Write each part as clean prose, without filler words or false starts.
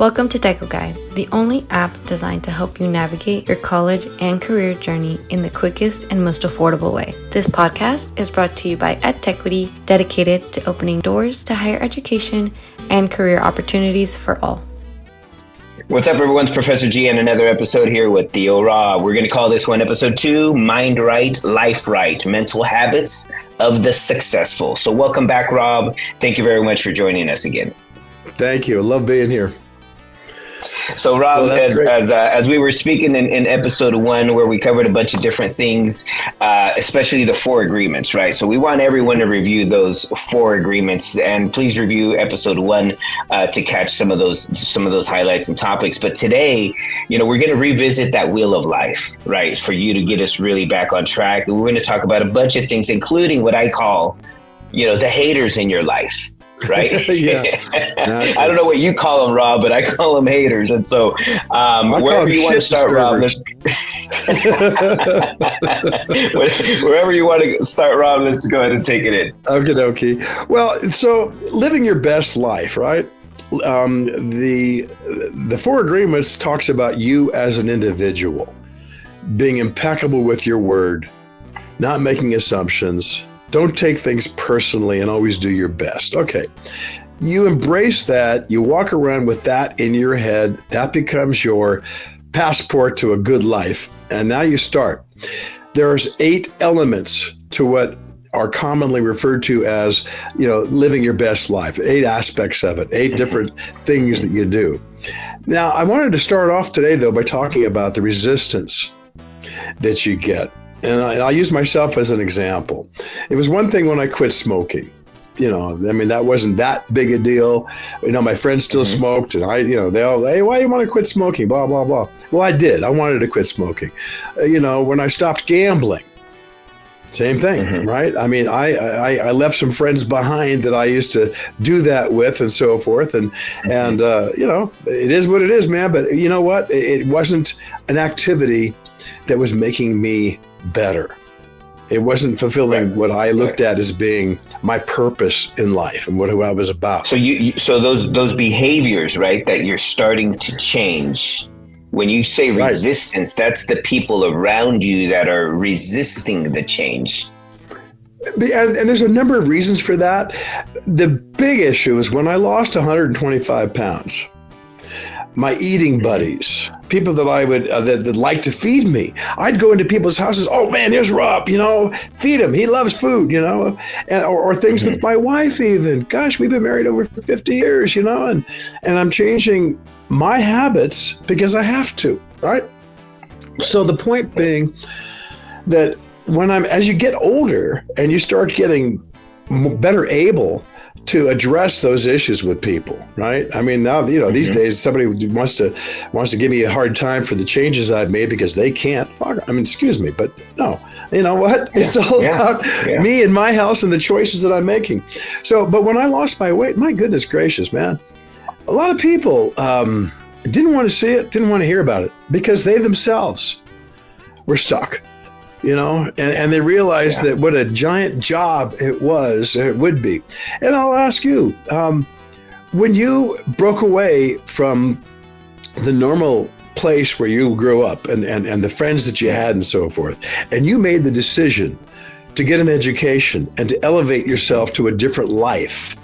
Welcome to TecoGuide, the only app designed to help you navigate your college and career journey in the quickest and most affordable way. This podcast is brought to you by Equity, dedicated to opening doors to higher education and career opportunities for all. What's up, everyone? It's Professor G and another episode here with Tio Rob. We're going to call this one episode 2, Mind Right, Life Right, Mental Habits of the Successful. So welcome back, Rob. Thank you very much for joining us again. Thank you. Love being here. So, Rob, as we were speaking in episode 1, where we covered a bunch of different things, especially the 4 agreements, right? So we want everyone to review those 4 agreements, and please review episode 1 to catch some of those highlights and topics. But today, we're going to revisit that wheel of life, right? For you to get us really back on track. We're going to talk about a bunch of things, including what I call, the haters in your life. Right? I don't know what you call them, Rob, but I call them haters. And so wherever you want to start, Rob, wherever you want to start, Rob, let's go ahead and take it in. Okay. Well, so living your best life, right? The 4 agreements talks about you as an individual, being impeccable with your word, not making assumptions. Don't take things personally and always do your best. Okay. You embrace that. You walk around with that in your head. That becomes your passport to a good life. And now you start. There's 8 elements to what are commonly referred to as, living your best life. 8 aspects of it, 8 different things that you do. Now, I wanted to start off today, though, by talking about the resistance that you get. And I'll use myself as an example. It was one thing when I quit smoking. That wasn't that big a deal. My friends still smoked, and they all, hey, why do you want to quit smoking? Blah, blah, blah. Well, I did. I wanted to quit smoking. When I stopped gambling, same thing, right? I left some friends behind that I used to do that with and so forth. And it is what it is, man. But you know what? It wasn't an activity that was making me better. It wasn't fulfilling what I looked at as being my purpose in life and who I was about. So so those behaviors, right, that you're starting to change. When you say resistance, that's the people around you that are resisting the change. And there's a number of reasons for that. The big issue is when I lost 125 pounds. My eating buddies, people that I would that like to feed me. I'd go into people's houses. Oh man, here's Rob. Feed him. He loves food. Or things with my wife. Even, gosh, we've been married over 50 years. And I'm changing my habits because I have to. Right. So the point being that as you get older and you start getting better able to address those issues with people, right? Now, these days, somebody wants to give me a hard time for the changes I've made because they can't. Excuse me, but no, you know what? It's all about me and my house and the choices that I'm making. So, but when I lost my weight, my goodness gracious, man, a lot of people didn't want to see it, didn't want to hear about it because they themselves were stuck. And they realized that what a giant job it would be. And I'll ask you, when you broke away from the normal place where you grew up and the friends that you had and so forth, and you made the decision to get an education and to elevate yourself to a different life,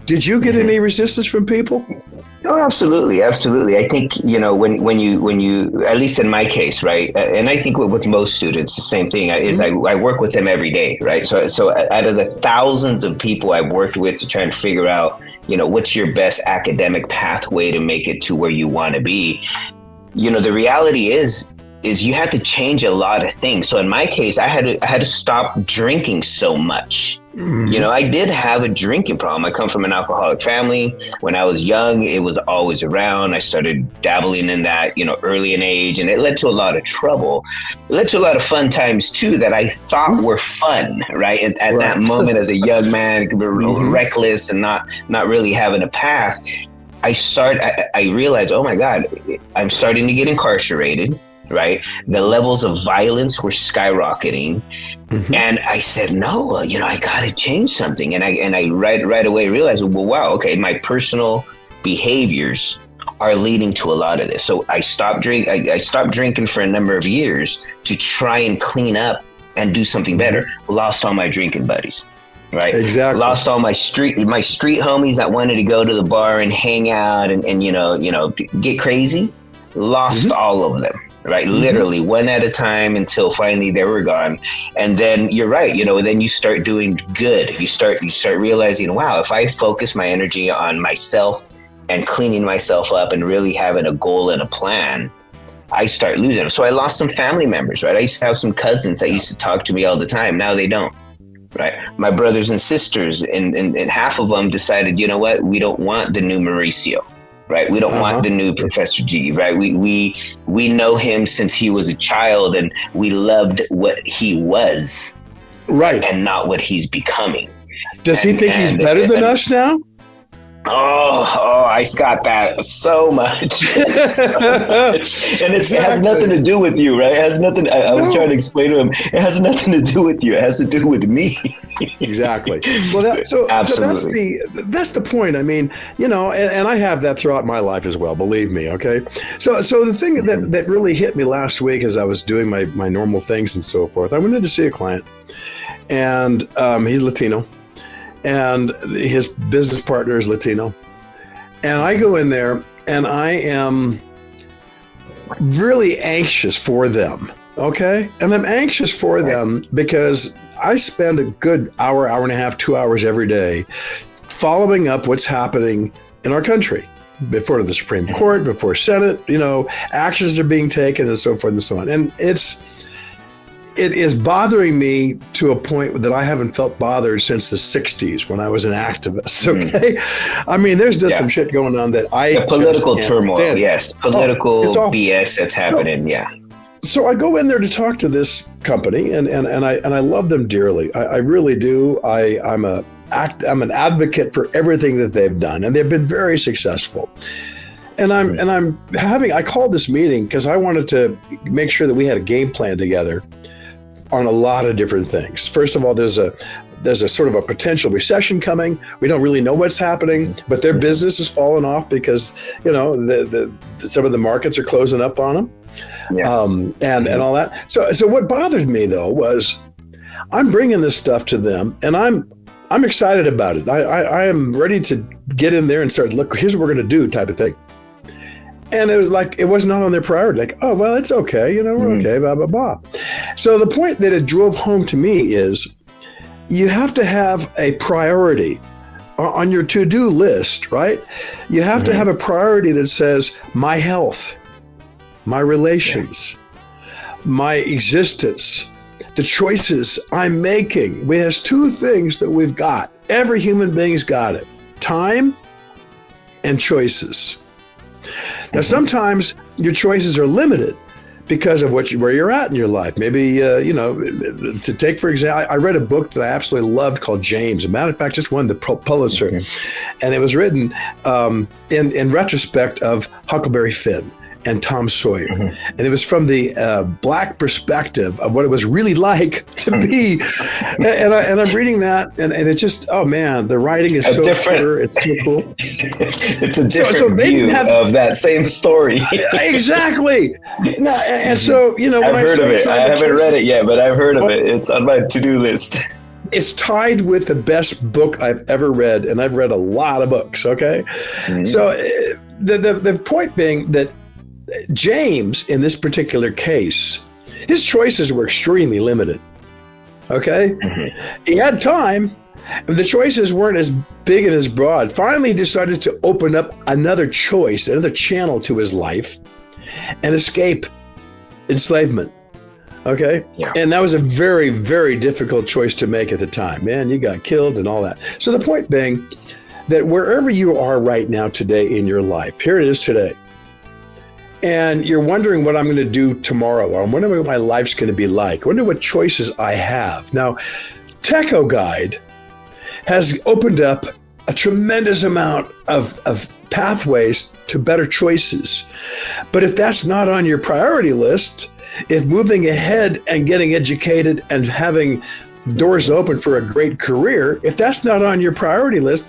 did you get any resistance from people? Oh, absolutely. I think, when you, at least in my case, right. And I think with most students, the same thing is I work with them every day, right. So out of the thousands of people I've worked with to try and figure out, what's your best academic pathway to make it to where you want to be, the reality is you have to change a lot of things. So in my case, I had to stop drinking so much. I did have a drinking problem. I come from an alcoholic family. When I was young, it was always around. I started dabbling in that, early in age, and it led to a lot of trouble. It led to a lot of fun times too that I thought were fun, right? At that moment, as a young man, reckless and not really having a path. I realized, oh my God, I'm starting to get incarcerated. Right. The levels of violence were skyrocketing. And I said, no, I got to change something. And I right away realized, well, wow, okay, my personal behaviors are leading to a lot of this. So I stopped drinking for a number of years to try and clean up and do something better. Lost all my drinking buddies. Right. Exactly. Lost all my street homies that wanted to go to the bar and hang out and get crazy. Lost all of them. Right. Literally one at a time until finally they were gone. And then you're right. Then you start doing good. You start realizing, wow, if I focus my energy on myself and cleaning myself up and really having a goal and a plan, I start losing them. So I lost some family members. Right. I used to have some cousins that used to talk to me all the time. Now they don't. Right. My brothers and sisters and half of them decided, you know what? We don't want the new Mauricio. Right. We don't want the new Professor G. Right. We know him since he was a child and we loved what he was. Right. And not what he's becoming. Does he think he's better than us now? Oh, I got that so much. And it has nothing to do with you, right? It has nothing. I was trying to explain to him. It has nothing to do with you. It has to do with me. Exactly. Well, that's the point. I mean, and I have that throughout my life as well. Believe me. Okay. So the thing that really hit me last week as I was doing my normal things and so forth, I went in to see a client, and he's Latino. And his business partner is Latino. And I go in there and I am really anxious for them. Okay. And I'm anxious for them because I spend a good hour and a half, 2 hours every day following up what's happening in our country before the Supreme Court, before Senate, actions are being taken and so forth and so on. And it is bothering me to a point that I haven't felt bothered since the 60s when I was an activist. Okay. I mean, there's just some shit going on that the political turmoil. Understand. Yes. Political BS that's happening. Yeah. So I go in there to talk to this company and I love them dearly. I really do. I'm an advocate for everything that they've done and they've been very successful. And I called this meeting because I wanted to make sure that we had a game plan together on a lot of different things. First of all, there's a sort of a potential recession coming. We don't really know what's happening, but their business has fallen off because some of the markets are closing up on them, and all that. So what bothered me though was I'm bringing this stuff to them, and I'm excited about it. I am ready to get in there and start look. Here's what we're going to do, type of thing. And it was like, it was not on their priority. Like, oh, well, it's okay. We're okay, blah, blah, blah. So the point that it drove home to me is you have to have a priority on your to-do list, right? You have to have a priority that says my health, my relations, my existence, the choices I'm making. There's two things that we've got. Every human being's got it. Time and choices. Now, sometimes your choices are limited because of where you're at in your life. Maybe, to take, for example, I read a book that I absolutely loved called James. As a matter of fact, just won the Pulitzer. And it was written in retrospect of Huckleberry Finn and Tom Sawyer. And it was from the Black perspective of what it was really like to be. And I'm reading that, and it just, oh man, the writing is so clear. It's so cool. It's a different view of that same story. Exactly. And so, I've heard of it. I haven't read it yet, but I've heard of it. It's on my to-do list. It's tied with the best book I've ever read, and I've read a lot of books, okay? So the point being that James, in this particular case, his choices were extremely limited. Okay? He had time, but the choices weren't as big and as broad. Finally, he decided to open up another choice, another channel to his life, and escape enslavement. Okay? Yeah. And that was a very, very difficult choice to make at the time. Man, you got killed and all that. So the point being that wherever you are right now today in your life, here it is today, and you're wondering what I'm going to do tomorrow, or I'm wondering what my life's going to be like. I wonder what choices I have. Now, TecoGuide has opened up a tremendous amount of pathways to better choices. But if that's not on your priority list, if moving ahead and getting educated and having doors open for a great career, if that's not on your priority list,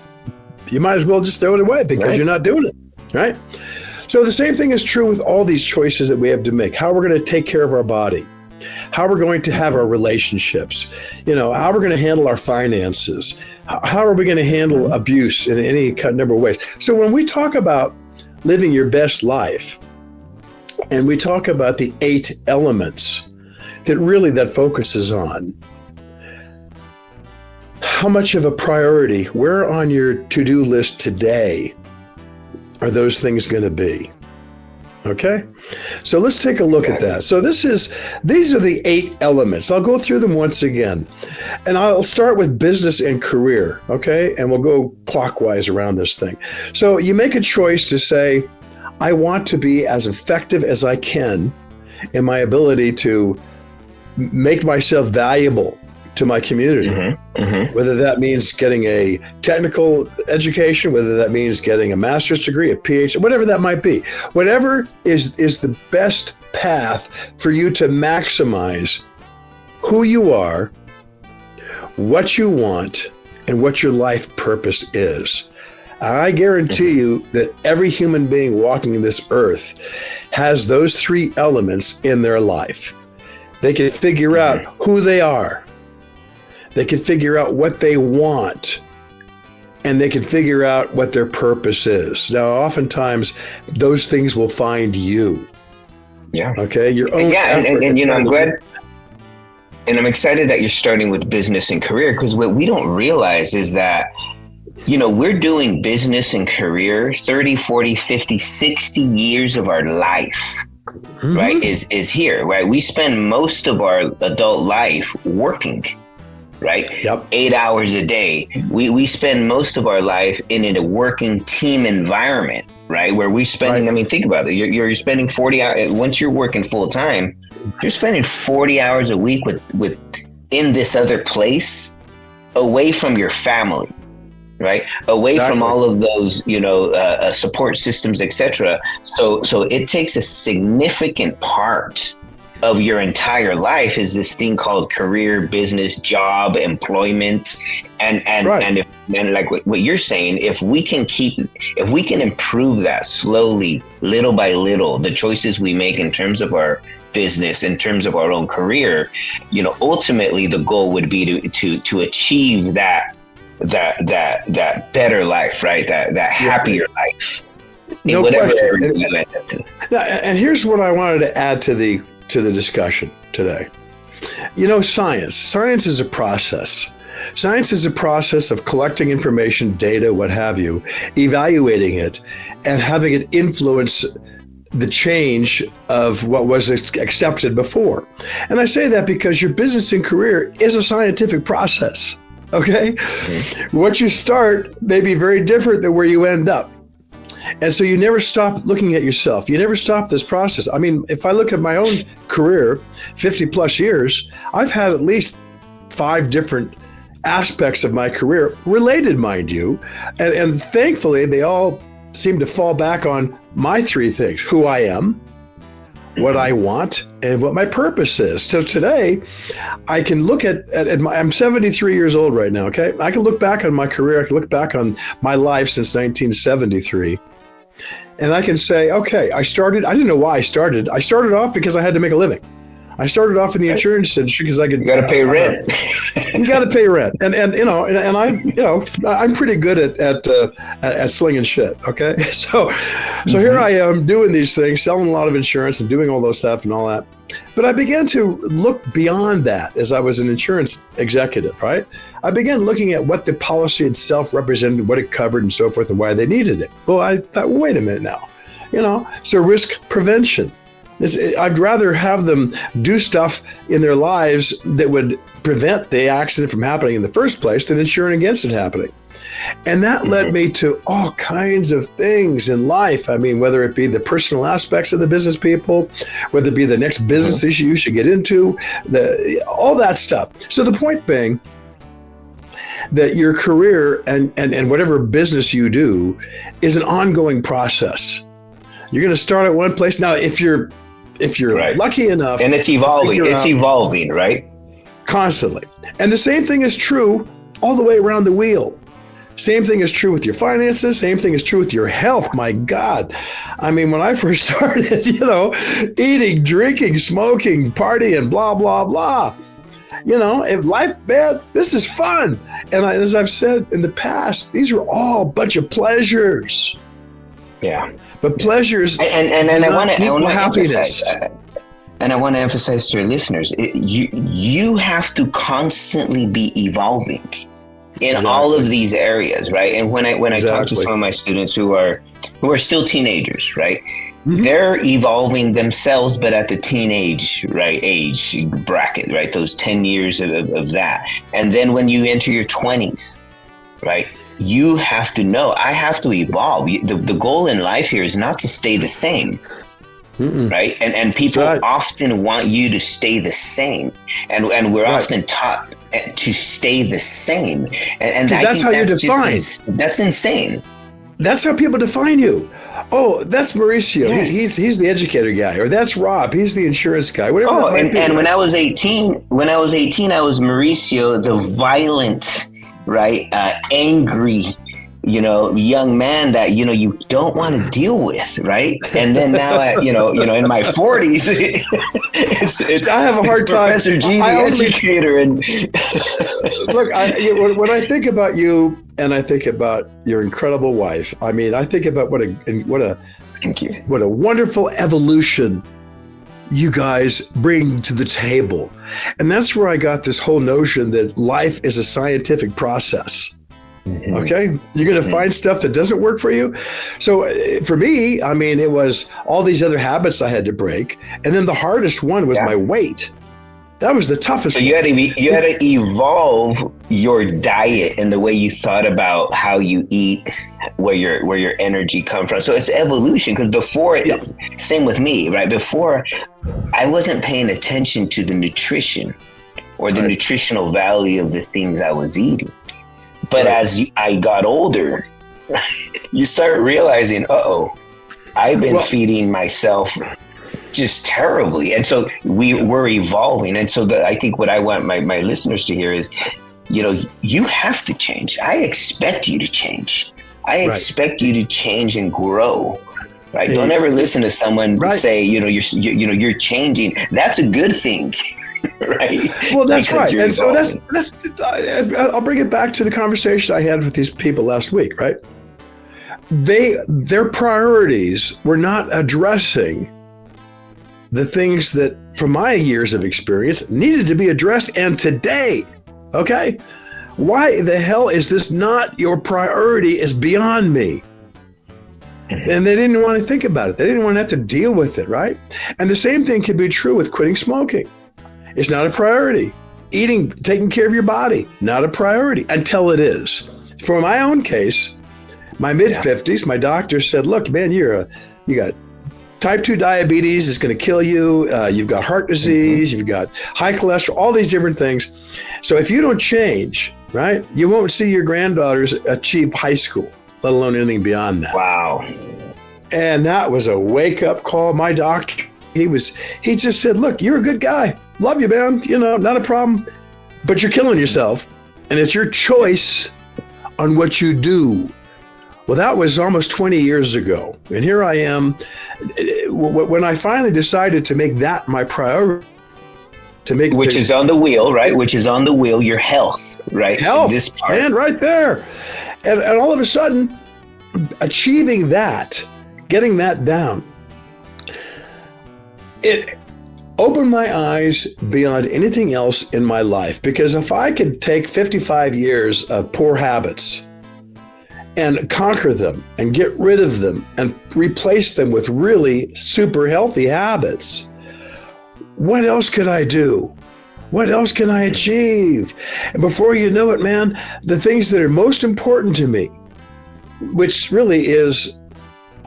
you might as well just throw it away because you're not doing it, right? So the same thing is true with all these choices that we have to make. How we're going to take care of our body, how we're going to have our relationships, how we're going to handle our finances, how are we going to handle abuse in any number of ways. So when we talk about living your best life, and we talk about the 8 elements that focuses on, how much of a priority, where on your to-do list today are those things going to be? Okay, so let's take a look at that. So these are the 8 elements. I'll go through them once again, and I'll start with business and career. Okay, and we'll go clockwise around this thing. So you make a choice to say, I want to be as effective as I can in my ability to make myself valuable to my community, whether that means getting a technical education, whether that means getting a master's degree, a PhD, whatever that might be. Whatever is the best path for you to maximize who you are, what you want, and what your life purpose is. I guarantee you that every human being walking this earth has those 3 elements in their life. They can figure out who they are. They can figure out what they want, and they can figure out what their purpose is. Now, oftentimes, those things will find you. Yeah. Okay. Your own. Yeah, and I'm glad, and I'm excited that you're starting with business and career, because what we don't realize is that, we're doing business and career 30, 40, 50, 60 years of our life. Right, is here, right? We spend most of our adult life working, right? Yep. 8 hours a day. We spend most of our life in a working team environment, right? Where we spending, think about it. You're spending 40 hours, once you're working full time, you're spending 40 hours a week with in this other place, away from your family. Right, away from all of those, support systems, etc. So it takes a significant part of your entire life is this thing called career, business, job, employment, and like what you're saying, if we can improve that slowly, little by little, the choices we make in terms of our business, in terms of our own career, ultimately the goal would be to achieve that better life, right? That happier life in whatever area you end up in. And here's what I wanted to add to the discussion today. Science is a process. Science is a process of collecting information, data, what have you, evaluating it, and having it influence the change of what was accepted before. And I say that because your business and career is a scientific process. Okay? What you start may be very different than where you end up. And so you never stop looking at yourself. You never stop this process. I mean, if I look at my own career, 50 plus years, I've had at least 5 different aspects of my career, related, mind you. And thankfully, they all seem to fall back on my 3 things: who I am, what I want, and what my purpose is. So today, I can look I'm 73 years old right now, okay? I can look back on my career, I can look back on my life since 1973, and I can say, okay, I didn't know why I started. I started off because I had to make a living. I started off in the insurance industry because I could. You got to pay rent. You got to pay rent, and I'm pretty good at slinging shit. Okay, so here I am doing these things, selling a lot of insurance and doing all those stuff and all that. But I began to look beyond that as I was an insurance executive. Right, I began looking at what the policy itself represented, what it covered, and so forth, and why they needed it. Well, I thought, well, wait a minute now, so risk prevention. I'd rather have them do stuff in their lives that would prevent the accident from happening in the first place than insuring against it happening. And that led me to all kinds of things in life. I mean, whether it be the personal aspects of the business people, whether it be the next business issue you should get into, all that stuff. So the point being that your career and whatever business you do is an ongoing process. You're going to start at one place. Now, if you're right. Lucky enough, and it's evolving, right? Constantly. And the same thing is true all the way around the wheel. Same thing is true with your finances. Same thing is true with your health. My God. I mean, when I first started, eating, drinking, smoking, partying, blah, blah, blah. If life, man, this is fun. And as I've said in the past, these are all a bunch of pleasures. Yeah. But pleasures and I want to happiness. And I want to emphasize to your listeners, you have to constantly be evolving in all of these areas, right? And when I talk to some of my students who are still teenagers, right? Mm-hmm. They're evolving themselves, but at the teenage, right, age bracket, right? Those 10 years of that. And then when you enter your 20s, right? You have to know, I have to evolve. The goal in life here is not to stay the same. Mm-mm. Right. And people often want you to stay the same. And we're often taught to stay the same. And that's how you're defined. That's insane. That's how people define you. Oh, that's Mauricio. Yes. He's the educator guy. Or that's Rob. He's the insurance guy. Whatever. And when I was 18, I was Mauricio, the violent, right, angry, young man that, you don't want to deal with, right? And then now, in my 40s, it's I have a hard time. Professor G, the educator. And look, when I think about you and I think about your incredible wife, I mean, I think about what a wonderful evolution you guys bring to the table. And that's where I got this whole notion that life is a scientific process. Mm-hmm. Okay. You're going to find stuff that doesn't work for you. So for me, I mean, it was all these other habits I had to break. And then the hardest one was my weight. That was the toughest. So you had to evolve your diet and the way you thought about how you eat, where your energy comes from. So it's evolution, because before it was same with me, right? Before I wasn't paying attention to the nutrition or the nutritional value of the things I was eating. But as I got older, you start realizing, I've been feeding myself just terribly. And so we're evolving. And so I think what I want my listeners to hear is, you have to change. I expect you to change. I expect you to change and grow. Right? Don't ever listen to someone say, you're changing. That's a good thing. Right. Well, that's right. And so that's I'll bring it back to the conversation I had with these people last week, right? Their priorities were not addressing the things that, from my years of experience, needed to be addressed. And today, okay, why the hell is this not your priority is beyond me. And they didn't want to think about it. They didn't want to have to deal with it, right? And the same thing could be true with quitting smoking. It's not a priority. Eating, taking care of your body, not a priority until it is. For my own case, my mid-50s, my doctor said, look, man, you got type 2 diabetes, it's going to kill you. You've got heart disease, you've got high cholesterol, all these different things. So if you don't change, right, you won't see your granddaughters achieve high school, let alone anything beyond that. Wow. And that was a wake-up call. My doctor, he just said, look, you're a good guy. Love you, man. Not a problem. But you're killing yourself. And it's your choice on what you do. Well, that was almost 20 years ago. And here I am. When I finally decided to make that my priority, which is on the wheel, right? Which is on the wheel, your health, right? Health, this part. Man, right there. And all of a sudden, achieving that, getting that down, it opened my eyes beyond anything else in my life. Because if I could take 55 years of poor habits and conquer them and get rid of them and replace them with really super healthy habits, what else could I do? What else can I achieve? And before you know it, man, the things that are most important to me, which really is,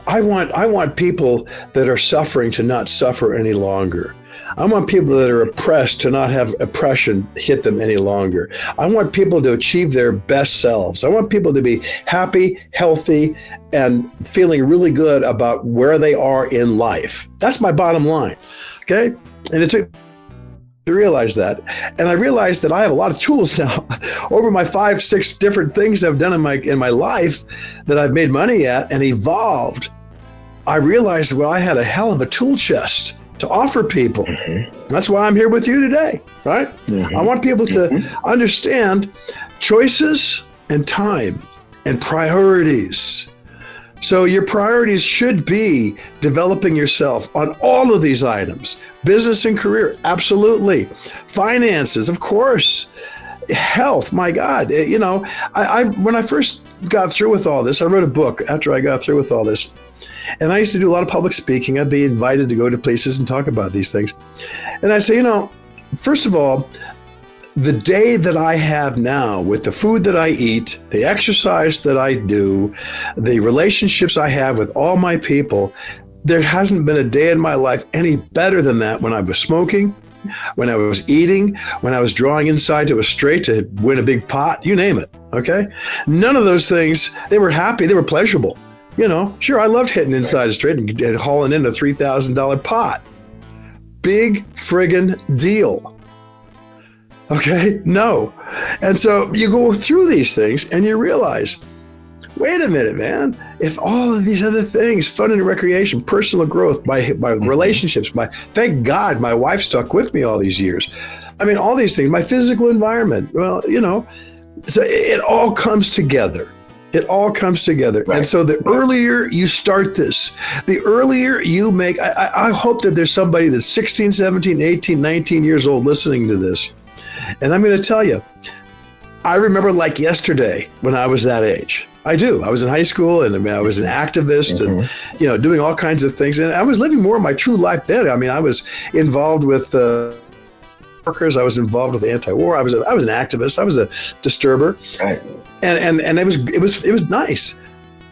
I want people that are suffering to not suffer any longer. I want people that are oppressed to not have oppression hit them any longer. I want people to achieve their best selves. I want people to be happy, healthy, and feeling really good about where they are in life. That's my bottom line, okay? And it took to realize that. And I realized that I have a lot of tools now over my 5, 6 different things I've done in my life that I've made money at and evolved. I realized, well, I had a hell of a tool chest to offer people. Mm-hmm. That's why I'm here with you today, right? Mm-hmm. I want people to understand choices and time and priorities. So your priorities should be developing yourself on all of these items. Business and career, absolutely. Finances, of course. Health, my God. You know, I when I first got through with all this, I wrote a book after I got through with all this. And I used to do a lot of public speaking. I'd be invited to go to places and talk about these things. And I say, you know, first of all, the day that I have now with the food that I eat, the exercise that I do, the relationships I have with all my people, there hasn't been a day in my life any better than that when I was smoking, when I was eating, when I was drawing inside to a straight to win a big pot, you name it, okay? None of those things, they were happy, they were pleasurable. You know, sure, I loved hitting inside a straight and hauling in a $3,000 pot. Big friggin' deal. Okay, no. And so you go through these things and you realize, wait a minute, man. If all of these other things, fun and recreation, personal growth, my relationships, thank God my wife stuck with me all these years. I mean, all these things, my physical environment, well, you know, so it all comes together. It all comes together. Right. And so the earlier you start this, the earlier you make, I hope that there's somebody that's 16, 17, 18, 19 years old listening to this. And I'm going to tell you, I remember like yesterday when I was that age. I do. I was in high school and I was an activist and, you know, doing all kinds of things. And I was living more of my true life then. I mean, I was involved with workers. I was involved with anti-war. I was an activist. I was a disturber. Right. And it was nice.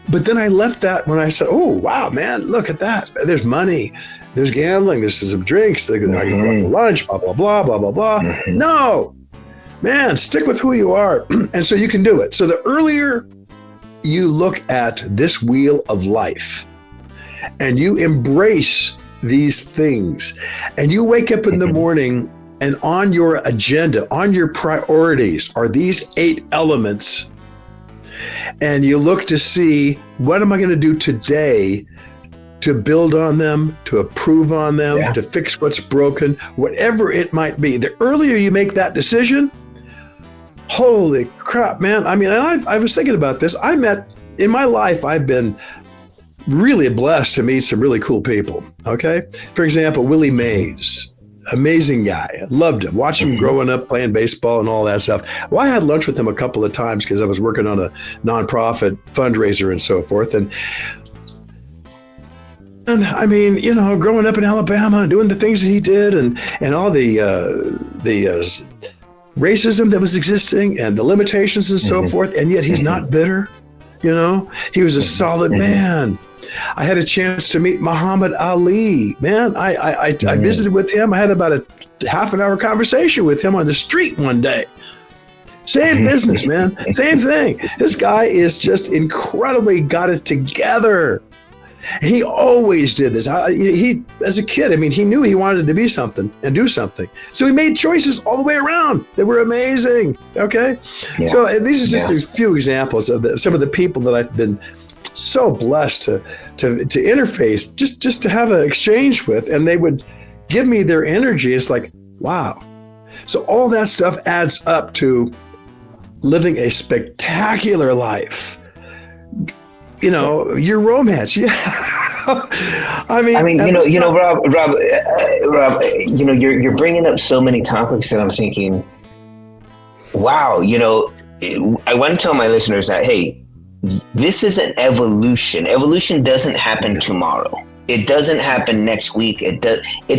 But then I left that when I said, oh, wow, man, look at that. There's money. There's gambling. There's some drinks. I can go to lunch, blah, blah, blah, blah, blah, blah. Mm-hmm. No, man, stick with who you are. And so you can do it. So the earlier you look at this wheel of life and you embrace these things and you wake up in the morning and on your agenda, on your priorities are these 8 elements. And you look to see, what am I going to do today to build on them, to improve on them, to fix what's broken, whatever it might be. The earlier you make that decision, holy crap, man. I mean, I was thinking about this. In my life, I've been really blessed to meet some really cool people, okay? For example, Willie Mays. Amazing guy. I loved him. Watched him growing up playing baseball and all that stuff. Well, I had lunch with him a couple of times because I was working on a nonprofit fundraiser and so forth. And I mean, you know, growing up in Alabama and doing the things that he did and all the racism that was existing and the limitations and so forth. And yet he's not bitter. You know, he was a solid man. I had a chance to meet Muhammad Ali. Man, I visited with him. I had about a half an hour conversation with him on the street one day. Same business, man. Same thing. This guy is just incredibly got it together. And he always did this. He, as a kid, I mean, he knew he wanted to be something and do something. So he made choices all the way around that were amazing. Okay? Yeah. So these are just a few examples of some of the people that I've been so blessed to interface, just to have an exchange with, and they would give me their energy. It's like, wow. So all that stuff adds up to living a spectacular life. You know, your romance. Yeah. I mean, you know, Rob, you know, you're bringing up so many topics that I'm thinking, wow, you know, I want to tell my listeners that, hey, this is an evolution. Evolution doesn't happen tomorrow. It doesn't happen next week. It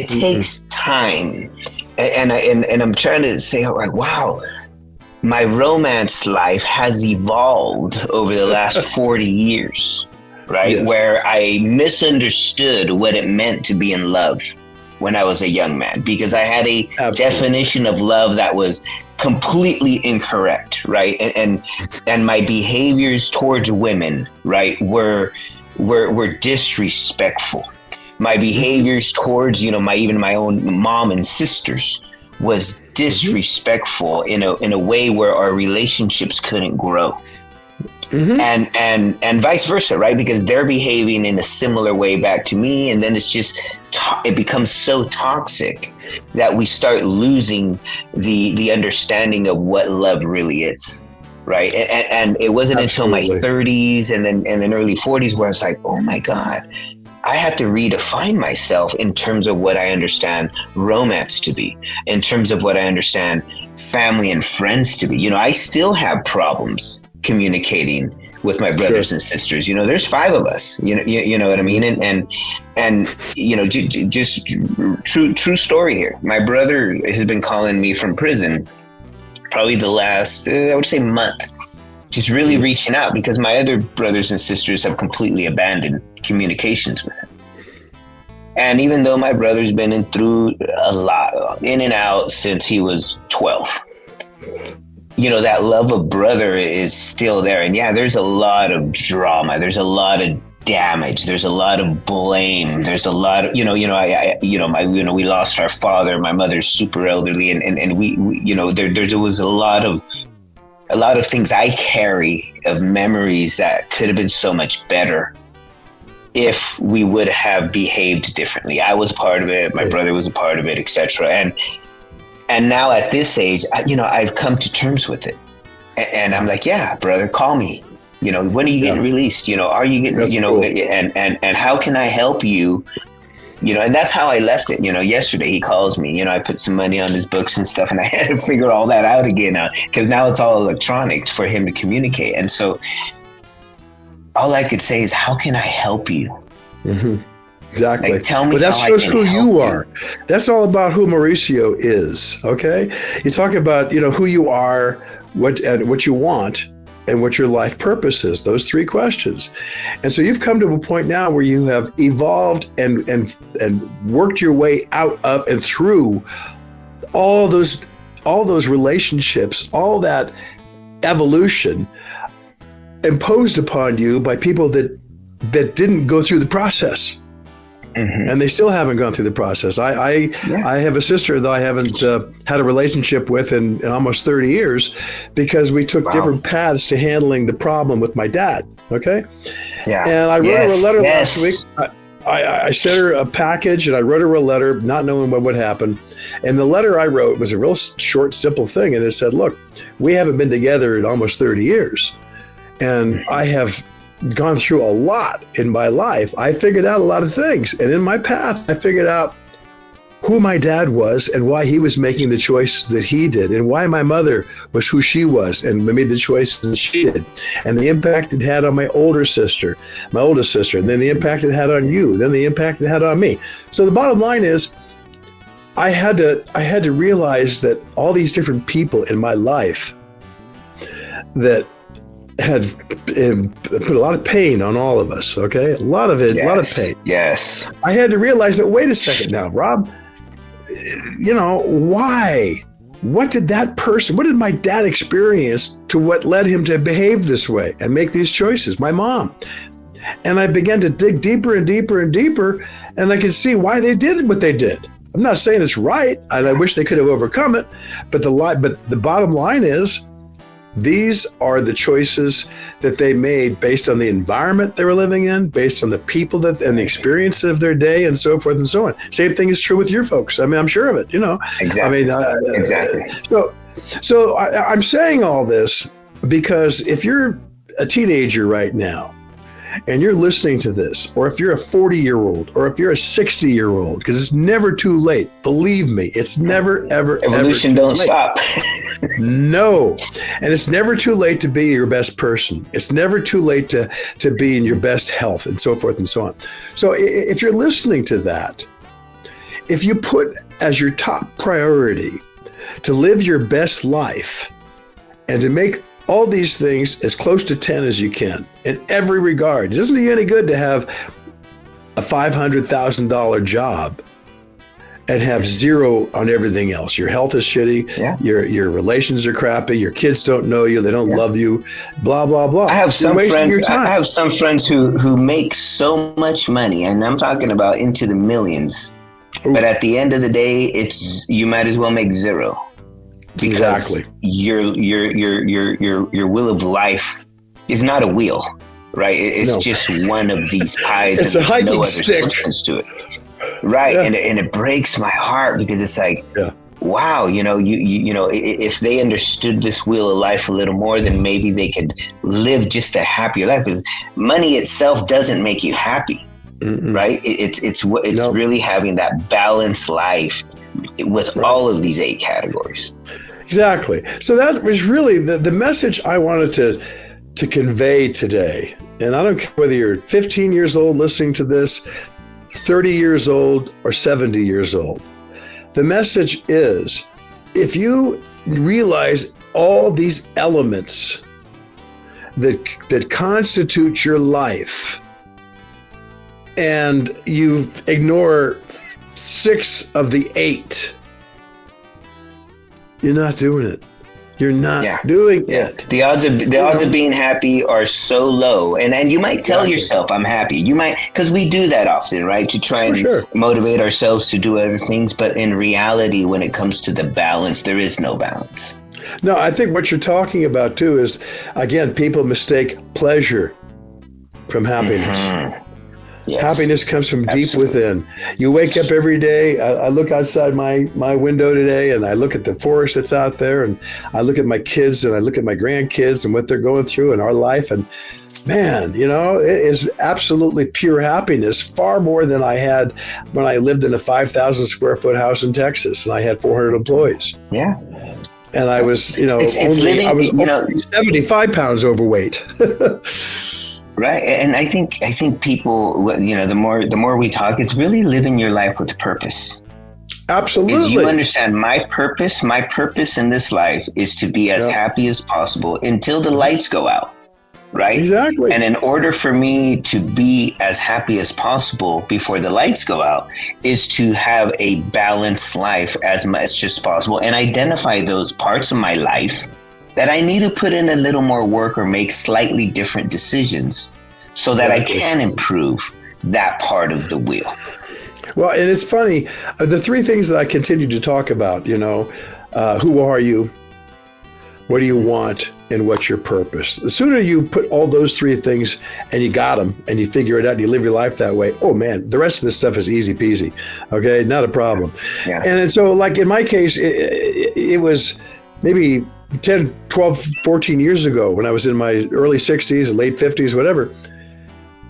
takes time. And I'm trying to say, like, wow, my romance life has evolved over the last 40 years, right? Yes. Where I misunderstood what it meant to be in love when I was a young man, because I had a definition of love that was completely incorrect, right? And my behaviors towards women, right, were disrespectful. My behaviors towards, you know, my own mom and sisters was disrespectful in a way where our relationships couldn't grow. And vice versa, right? Because they're behaving in a similar way back to me, and then it's just it becomes so toxic that we start losing the understanding of what love really is, right? And it wasn't Absolutely. until my 30s and then early 40s where I was like, oh my God, I had to redefine myself in terms of what I understand romance to be, in terms of what I understand family and friends to be. You know, I still have problems communicating with my brothers and sisters. You know, there's 5 of us. You know what I mean? And you know, just true story here. My brother has been calling me from prison probably the last I would say month, just really reaching out because my other brothers and sisters have completely abandoned communications with him. And even though my brother's been through a lot, in and out since he was 12, you know, that love of brother is still there. And yeah, there's a lot of drama. There's a lot of damage. There's a lot of blame. There's a lot of, we lost our father. My mother's super elderly. And we you know, there was a lot of things I carry of memories that could have been so much better if we would have behaved differently. I was a part of it. My brother was a part of it, etc. And now at this age, I've come to terms with it. And I'm like, yeah, brother, call me. You know, when are you getting released? You know, are you getting, cool. And how can I help you? You know, and that's how I left it. You know, yesterday he calls me, I put some money on his books and stuff, and I had to figure all that out again now because now it's all electronic for him to communicate. And so all I could say is, how can I help you? Mm-hmm. Exactly. Like, tell me. But that shows who you are. That's all about who Mauricio is. Okay. You talk about, who you are, what you want, and what your life purpose is. Those 3 questions. And so you've come to a point now where you have evolved and worked your way out of and through all those relationships, all that evolution imposed upon you by people that didn't go through the process. Mm-hmm. And they still haven't gone through the process. I have a sister that I haven't had a relationship with in almost 30 years because we took different paths to handling the problem with my dad. Okay. Yeah. And I wrote her a letter last week. I sent her a package and I wrote her a letter not knowing what would happen. And the letter I wrote was a real short, simple thing. And it said, look, we haven't been together in almost 30 years. And I have gone through a lot in my life. I figured out a lot of things. And in my path, I figured out who my dad was and why he was making the choices that he did and why my mother was who she was and made the choices that she did and the impact it had on my oldest sister, and then the impact it had on you, then the impact it had on me. So the bottom line is I had to realize that all these different people in my life that had put a lot of pain on all of us, okay? A lot of it, a lot of pain. Yes. I had to realize that, wait a second now, Rob, why? What did my dad experience to what led him to behave this way and make these choices? My mom. And I began to dig deeper and deeper and deeper, and I could see why they did what they did. I'm not saying it's right, and I wish they could have overcome it, but the bottom line is, these are the choices that they made based on the environment they were living in, based on the people and the experience of their day, and so forth and so on. Same thing is true with your folks. I mean, I'm sure of it. Exactly. Exactly. So I'm saying all this because if you're a teenager right now, and you're listening to this, or if you're a 40-year-old, or if you're a 60-year-old, because it's never too late. Believe me, it's never, ever, evolution ever don't stop. No. And it's never too late to be your best person. It's never too late to be in your best health, and so forth and so on. So if you're listening to that, if you put as your top priority to live your best life and to make all these things as close to 10 as you can in every regard. It doesn't do you any good to have a $500,000 job and have 0 on everything else. Your health is shitty. Yeah. Your relations are crappy. Your kids don't know you. They don't love you. Blah, blah, blah. I have some friends who make so much money, and I'm talking about into the millions, But at the end of the day, you might as well make zero, because Exactly. your wheel of life is not a wheel, right? It's No. just one of these pies. It's and a there's hiking no other stick. substance to it, right? Yeah. And it breaks my heart, because it's like, Yeah. wow, you know, if they understood this wheel of life a little more, then maybe they could live just a happier life. Because money itself doesn't make you happy. Right? It's really having that balanced life with all of these 8 categories. Exactly. So that was really the message I wanted to convey today. And I don't care whether you're 15 years old listening to this, 30 years old, or 70 years old. The message is, if you realize all these elements that constitute your life, and you ignore 6 of the 8, you're not doing it. You're not doing it. The odds of being happy are so low, and you might tell yourself, "I'm happy." You might, because we do that often, right? To try and motivate ourselves to do other things, but in reality, when it comes to the balance, there is no balance. No, I think what you're talking about too is, again, people mistake pleasure from happiness. Yes. Happiness comes from deep within. You wake up every day. I look outside my window today, and I look at the forest that's out there, and I look at my kids, and I look at my grandkids and what they're going through in our life. And man, you know, it is absolutely pure happiness, far more than I had when I lived in a 5,000 square foot house in Texas, and I had 400 employees. Yeah. And I was, I was 75 pounds overweight. Right. And I think people, the more we talk, it's really living your life with purpose. Absolutely. If you understand my purpose in this life is to be as happy as possible until the lights go out. Right. Exactly. And in order for me to be as happy as possible before the lights go out is to have a balanced life as much as possible and identify those parts of my life that I need to put in a little more work or make slightly different decisions so that I can improve that part of the wheel. Well, and it's funny, the 3 things that I continue to talk about, who are you? What do you want? And what's your purpose? The sooner you put all those 3 things and you got them and you figure it out and you live your life that way, oh man, the rest of this stuff is easy peasy. Okay, not a problem. Yeah. And so like in my case, it was maybe 10, 12, 14 years ago when I was in my early 60s, late 50s, whatever.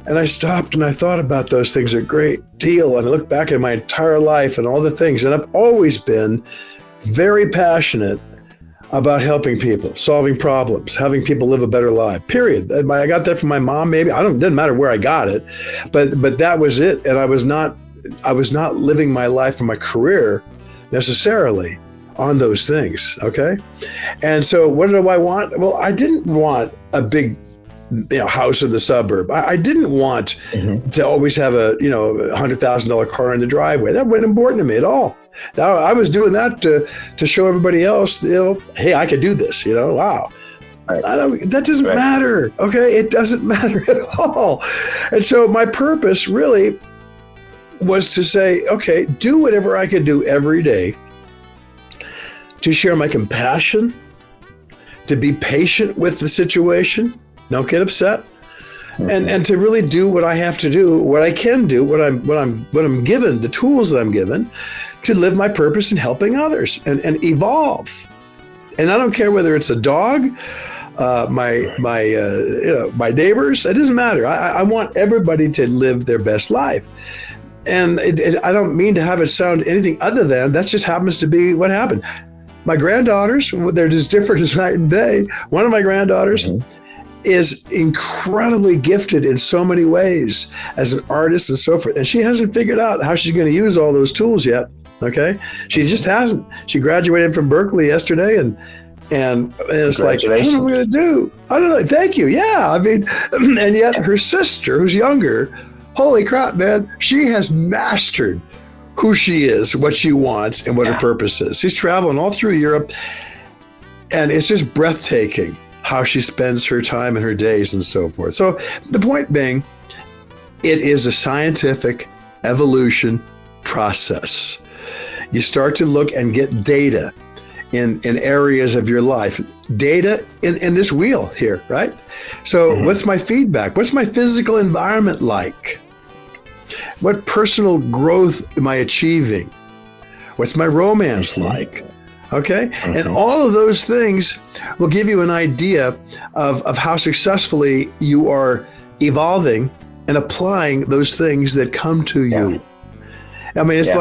And I stopped and I thought about those things a great deal. And I looked back at my entire life and all the things. And I've always been very passionate about helping people, solving problems, having people live a better life, period. I got that from my mom, maybe. It doesn't matter where I got it, but that was it. And I was not living my life and my career necessarily on those things, okay? And so what did I want? Well, I didn't want a big house in the suburb. I didn't want to always have a $100,000 car in the driveway. That wasn't important to me at all. I was doing that to show everybody else, hey, I could do this, wow. Right. That doesn't matter, okay? It doesn't matter at all. And so my purpose really was to say, okay, do whatever I could do every day to share my compassion, to be patient with the situation, don't get upset, and to really do what I have to do, what I can do, what I'm given, the tools that I'm given to live my purpose in helping others and evolve. And I don't care whether it's a dog, my neighbors, it doesn't matter. I want everybody to live their best life. And I don't mean to have it sound anything other than that just happens to be what happened. My granddaughters, they're as different as night and day. One of my granddaughters is incredibly gifted in so many ways as an artist and so forth. And she hasn't figured out how she's going to use all those tools yet. Okay. She just hasn't. She graduated from Berkeley yesterday and it's like, what am I going to do? I don't know. Thank you. Yeah. I mean, and yet her sister, who's younger, holy crap, man, she has mastered who she is, what she wants, and what her purpose is. She's traveling all through Europe, and it's just breathtaking how she spends her time and her days and so forth. So the point being, it is a scientific evolution process. You start to look and get data in areas of your life. Data in this wheel here, right? So what's my feedback? What's my physical environment like? What personal growth am I achieving? What's my romance like? Okay? And all of those things will give you an idea of how successfully you are evolving and applying those things that come to you. I mean, it's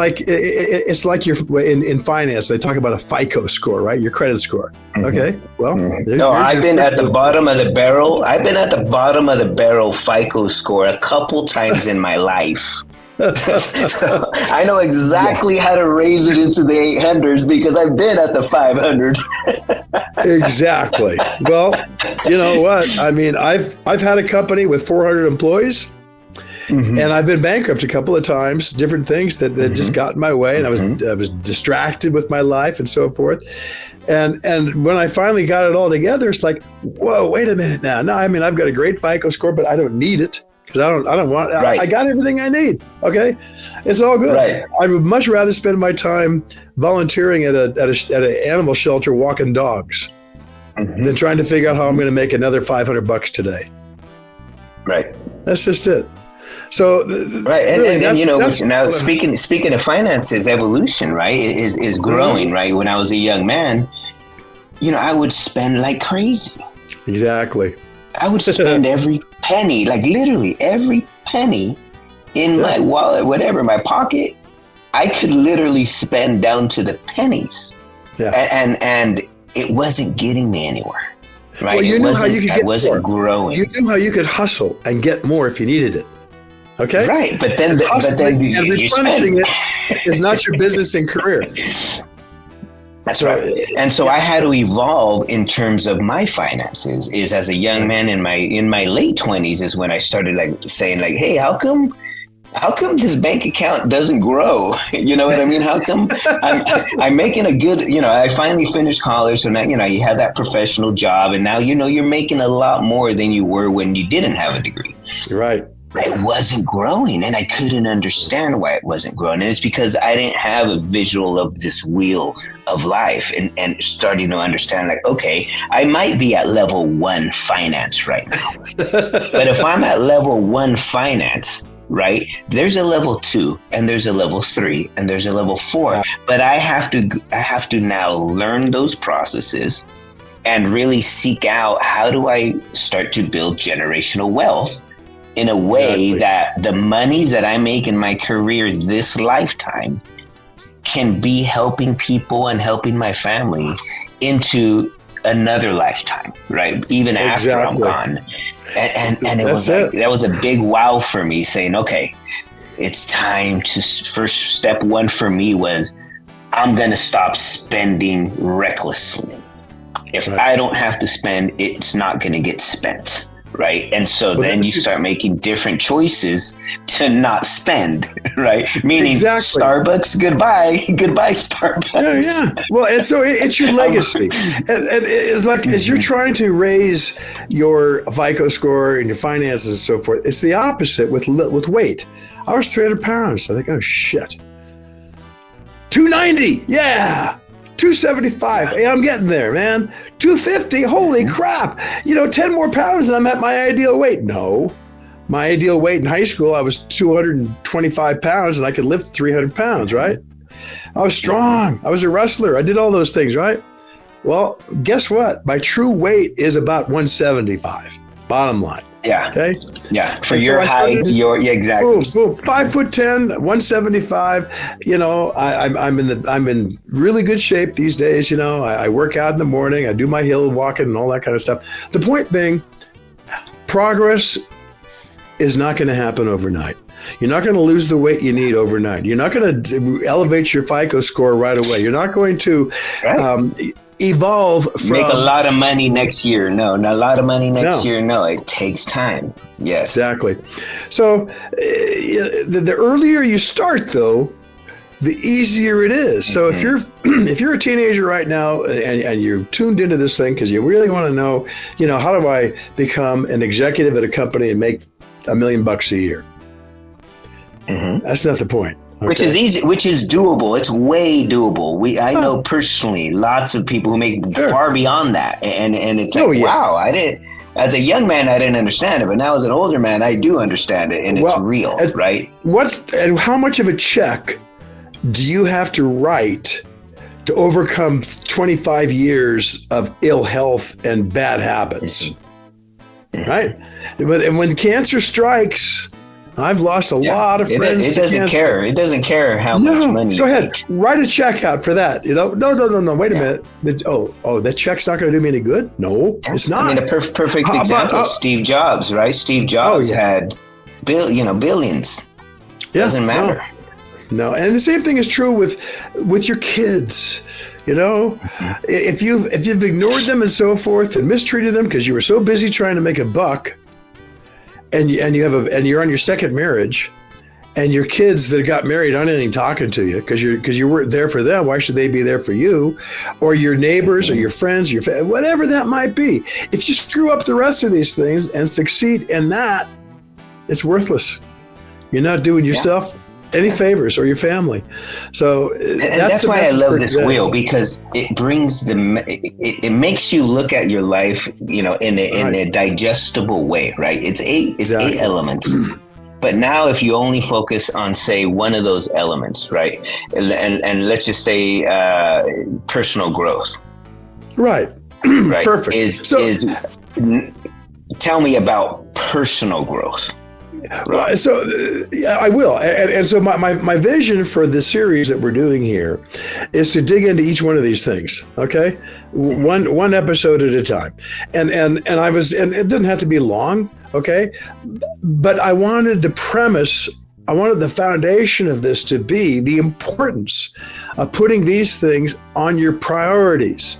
like you're in finance. They talk about a FICO score, right? Your credit score. Okay. Well, no, I've been at the bottom of the barrel. I've been at the bottom of the barrel FICO score a couple times in my life. So I know exactly how to raise it into the 800s because I've been at the 500. Exactly. Well, you know what? I mean, I've had a company with 400 employees. And I've been bankrupt a couple of times, different things that just got in my way, and I was distracted with my life and so forth. And when I finally got it all together, it's like, whoa, wait a minute now. No, I mean, I've got a great FICO score, but I don't need it because I don't want. Right. I got everything I need. Okay, it's all good. Right. I would much rather spend my time volunteering at an animal shelter walking dogs than trying to figure out how I'm going to make another $500 today. Right. That's just it. So right, and, really, and you know, now speaking of finances, evolution, right, is growing, right? When I was a young man, you know, I would spend like crazy. Exactly. I would spend every penny, like literally every penny in my wallet, whatever, my pocket. I could literally spend down to the pennies, and it wasn't getting me anywhere. Right? Well, you knew how you could get more. I wasn't growing. You knew how you could hustle and get more if you needed it. Okay. Right, but then replenishing it is not your business and career. That's right. And so I had to evolve in terms of my finances. Is as a young man in my late 20s is when I started like saying like, hey, how come this bank account doesn't grow? You know what I mean? How come I'm making a good, you know, I finally finished college. So now, you know, you have that professional job and now, you know, you're making a lot more than you were when you didn't have a degree. Right. It wasn't growing and I couldn't understand why it wasn't growing. And it's because I didn't have a visual of this wheel of life and starting to understand like, okay, I might be at level 1 finance right now. But if I'm at level 1 finance, right, there's a level 2 and there's a level 3 and there's a level 4. But I have to now learn those processes and really seek out how do I start to build generational wealth in a way that the money that I make in my career this lifetime can be helping people and helping my family into another lifetime, right? Even after I'm gone. And it was like, that was a big wow for me saying, okay, it's time to, first step 1 for me was I'm going to stop spending recklessly. If I don't have to spend, it's not going to get spent. Right. And so then you start making different choices to not spend. Right. Meaning Starbucks. Goodbye, Starbucks. Yeah. Well, and so it's your legacy. and it's like as you're trying to raise your FICO score and your finances and so forth, it's the opposite with weight. I was 300 pounds. I think, oh, shit. 290. Yeah. 275. Hey, I'm getting there, man. 250. Holy crap. You know, 10 more pounds and I'm at my ideal weight. No. My ideal weight in high school, I was 225 pounds and I could lift 300 pounds, right? I was strong. I was a wrestler. I did all those things, right? Well, guess what? My true weight is about 175. Bottom line. Yeah. Okay. Yeah. For your height, exactly. Boom. 5'10", 175. You know, I'm in really good shape these days. You know, I work out in the morning. I do my hill walking and all that kind of stuff. The point being, progress is not going to happen overnight. You're not going to lose the weight you need overnight. You're not going to elevate your FICO score right away. You're not going to evolve from... Make a lot of money next year. No, not a lot of money next year. No, it takes time. Yes. Exactly. So the earlier you start, though, the easier it is. So if you're a teenager right now and you're tuned into this thing because you really want to know, you know, how do I become an executive at a company and make $1 million a year? That's not the point. Which is easy, which is doable. It's way doable. I know personally lots of people who make far beyond that. And it's like, wow, as a young man, I didn't understand it. But now as an older man, I do understand it. And it's real, right? And how much of a check do you have to write to overcome 25 years of ill health and bad habits? Right? But when cancer strikes, I've lost a lot of friends. It doesn't care. It doesn't care how much money. Go ahead, write a check out for that. No. Wait a minute. That check's not going to do me any good. No, it's not. I mean, a perfect example is Steve Jobs, right? Steve Jobs had billions. Doesn't matter. No, and the same thing is true with your kids. If you've ignored them and so forth and mistreated them because you were so busy trying to make a buck. And you're on your second marriage, and your kids that got married aren't even talking to you because you weren't there for them. Why should they be there for you, or your neighbors, or your friends, whatever that might be? If you screw up the rest of these things and succeed in that, it's worthless. You're not doing yourself any favors or your family. So that's why I love this wheel, because it brings it makes you look at your life, in a digestible way, right? It's eight elements. But now if you only focus on, say, one of those elements, right? And let's just say personal growth. Right. Right. Perfect. Tell me about personal growth. Well, so I will. And so my vision for the series that we're doing here is to dig into each one of these things. Okay. One episode at a time. And it doesn't have to be long. Okay. But I wanted the foundation of this to be the importance of putting these things on your priorities.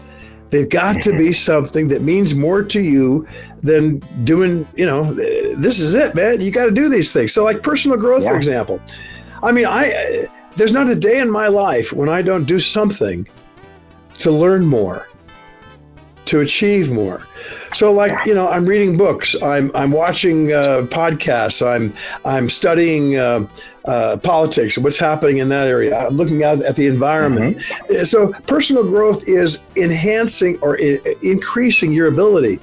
They've got to be something that means more to you than doing, this is it, man. You got to do these things. So like personal growth, for example. I mean, there's not a day in my life when I don't do something to learn more, to achieve more. So like, I'm reading books, I'm watching podcasts, I'm studying politics and what's happening in that area. I'm looking out at the environment. So personal growth is enhancing or increasing your ability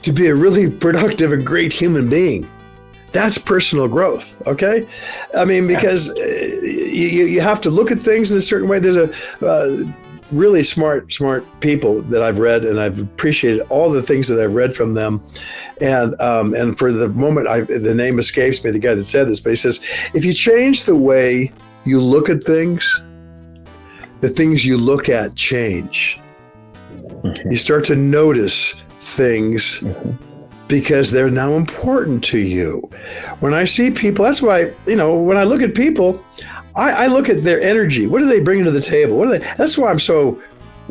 to be a really productive and great human being. That's personal growth, okay? I mean, because you have to look at things in a certain way. There's a really smart people that I've read, and I've appreciated all the things that I've read from them. And for the moment, the name escapes me, the guy that said this, but he says, if you change the way you look at things, the things you look at change. You start to notice things because they're now important to you. When I see people, that's why, when I look at people, I look at their energy. What are they bringing to the table? That's why I'm so,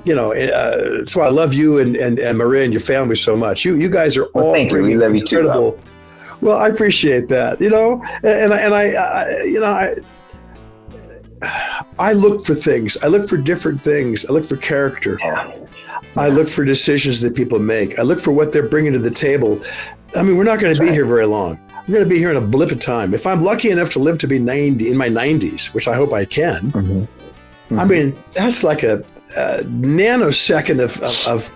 that's why I love you and Maria and your family so much. You guys are all thank you. We love you too, Rob. Well, I appreciate that, I look for things. I look for different things. I look for character. I look for decisions that people make. I look for what they're bringing to the table. I mean, we're not going to be here very long. I'm going to be here in a blip of time. If I'm lucky enough to live to be 90 in my 90s, which I hope I can, I mean, that's like a nanosecond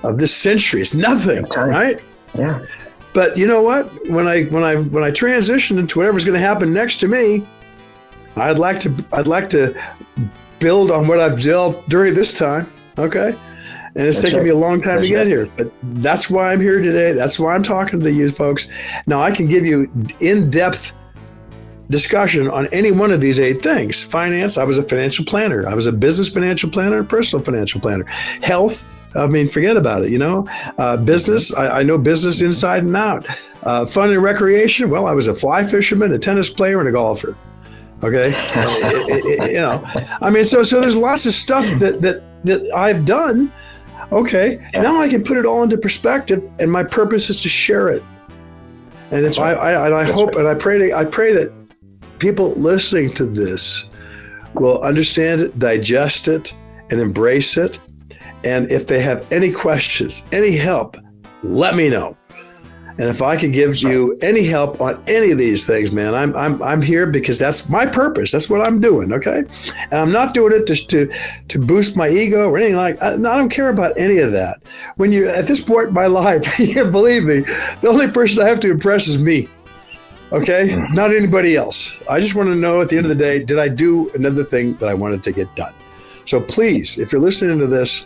of this century. It's nothing, right? Yeah. But you know what? When I transition into whatever's going to happen next to me, I'd like to build on what I've dealt during this time. Okay. And it's taken me a long time to get here, but that's why I'm here today. That's why I'm talking to you folks. Now I can give you in-depth discussion on any one of these 8 things. Finance, I was a financial planner. I was a business financial planner and personal financial planner. Health, I mean, forget about it, business, I know business inside and out. Fun and recreation, well, I was a fly fisherman, a tennis player, and a golfer. Okay. I mean, so there's lots of stuff that I've done. Okay, now I can put it all into perspective, and my purpose is to share it. And if I hope and I pray that people listening to this will understand it, digest it, and embrace it. And if they have any questions, any help, let me know. And if I could give you any help on any of these things, man, I'm here because that's my purpose. That's what I'm doing, okay? And I'm not doing it to boost my ego or anything like that. I don't care about any of that. When you're at this point in my life, believe me, the only person I have to impress is me, okay? Not anybody else. I just want to know at the end of the day, did I do another thing that I wanted to get done? So please, if you're listening to this,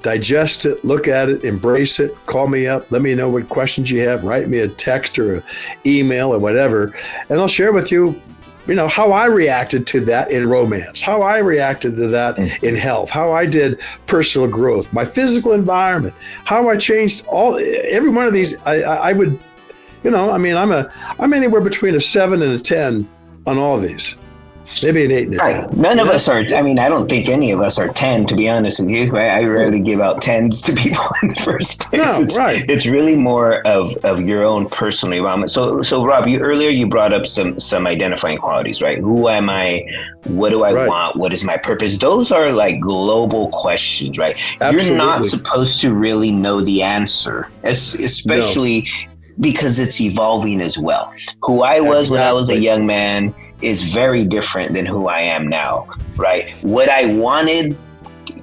digest it, look at it, embrace it, call me up, let me know what questions you have, write me a text or an email or whatever, and I'll share with you, how I reacted to that in romance, how I reacted to that in health, how I did personal growth, my physical environment, how I changed every one of these. I would, I'm anywhere between a 7 and a 10 on all of these. Maybe an 8 and a 10. Right. None of us are, I don't think any of us are 10, to be honest with you. Right? I rarely give out 10s to people in the first place. No, It's really more of your own personal environment. So Rob, earlier you brought up some identifying qualities, right? Who am I? What do I want? What is my purpose? Those are like global questions, right? Absolutely. You're not supposed to really know the answer, especially because it's evolving as well. Who I was when I was a young man is very different than who I am now, right? What I wanted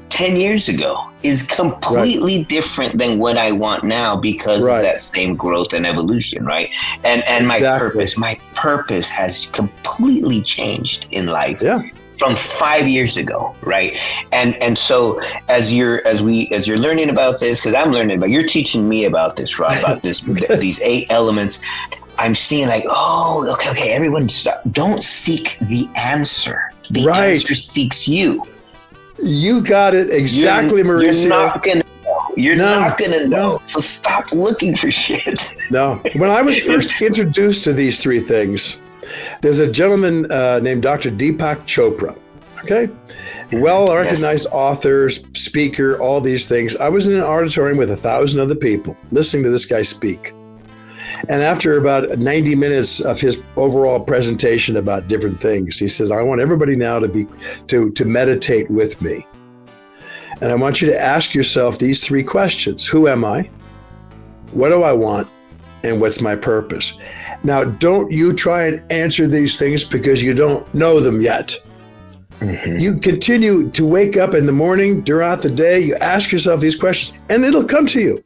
10 years ago is completely different than what I want now because of that same growth and evolution, right? And my purpose has completely changed in life. From 5 years ago, right? And so as you're learning about this, because I'm learning about, you're teaching me about this, Rob, about these 8 elements. I'm seeing like, okay, everyone stop. Don't seek the answer. The answer seeks you. You got it exactly, Mauricio. You're not gonna know. So stop looking for shit. No. When I was first introduced to these 3 things, there's a gentleman named Dr. Deepak Chopra, okay? Well-recognized author, speaker, all these things. I was in an auditorium with 1,000 other people listening to this guy speak. And after about 90 minutes of his overall presentation about different things, he says, I want everybody now to meditate with me. And I want you to ask yourself these 3 questions. Who am I? What do I want? And what's my purpose? Now, don't you try and answer these things because you don't know them yet. You continue to wake up in the morning, throughout the day, you ask yourself these questions, and it'll come to you.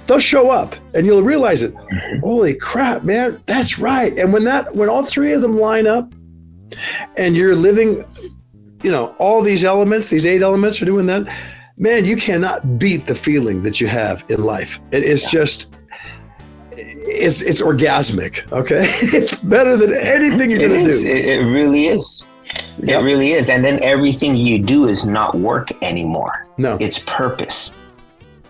They'll show up, and you'll realize it. Holy crap, man, that's right. And when all 3 of them line up, and you're living, all these elements, these 8 elements are doing that, man, you cannot beat the feeling that you have in life. It is just... It's orgasmic, okay? It's better than anything you're going to do. It really is. It really is. And then everything you do is not work anymore. No. It's purpose.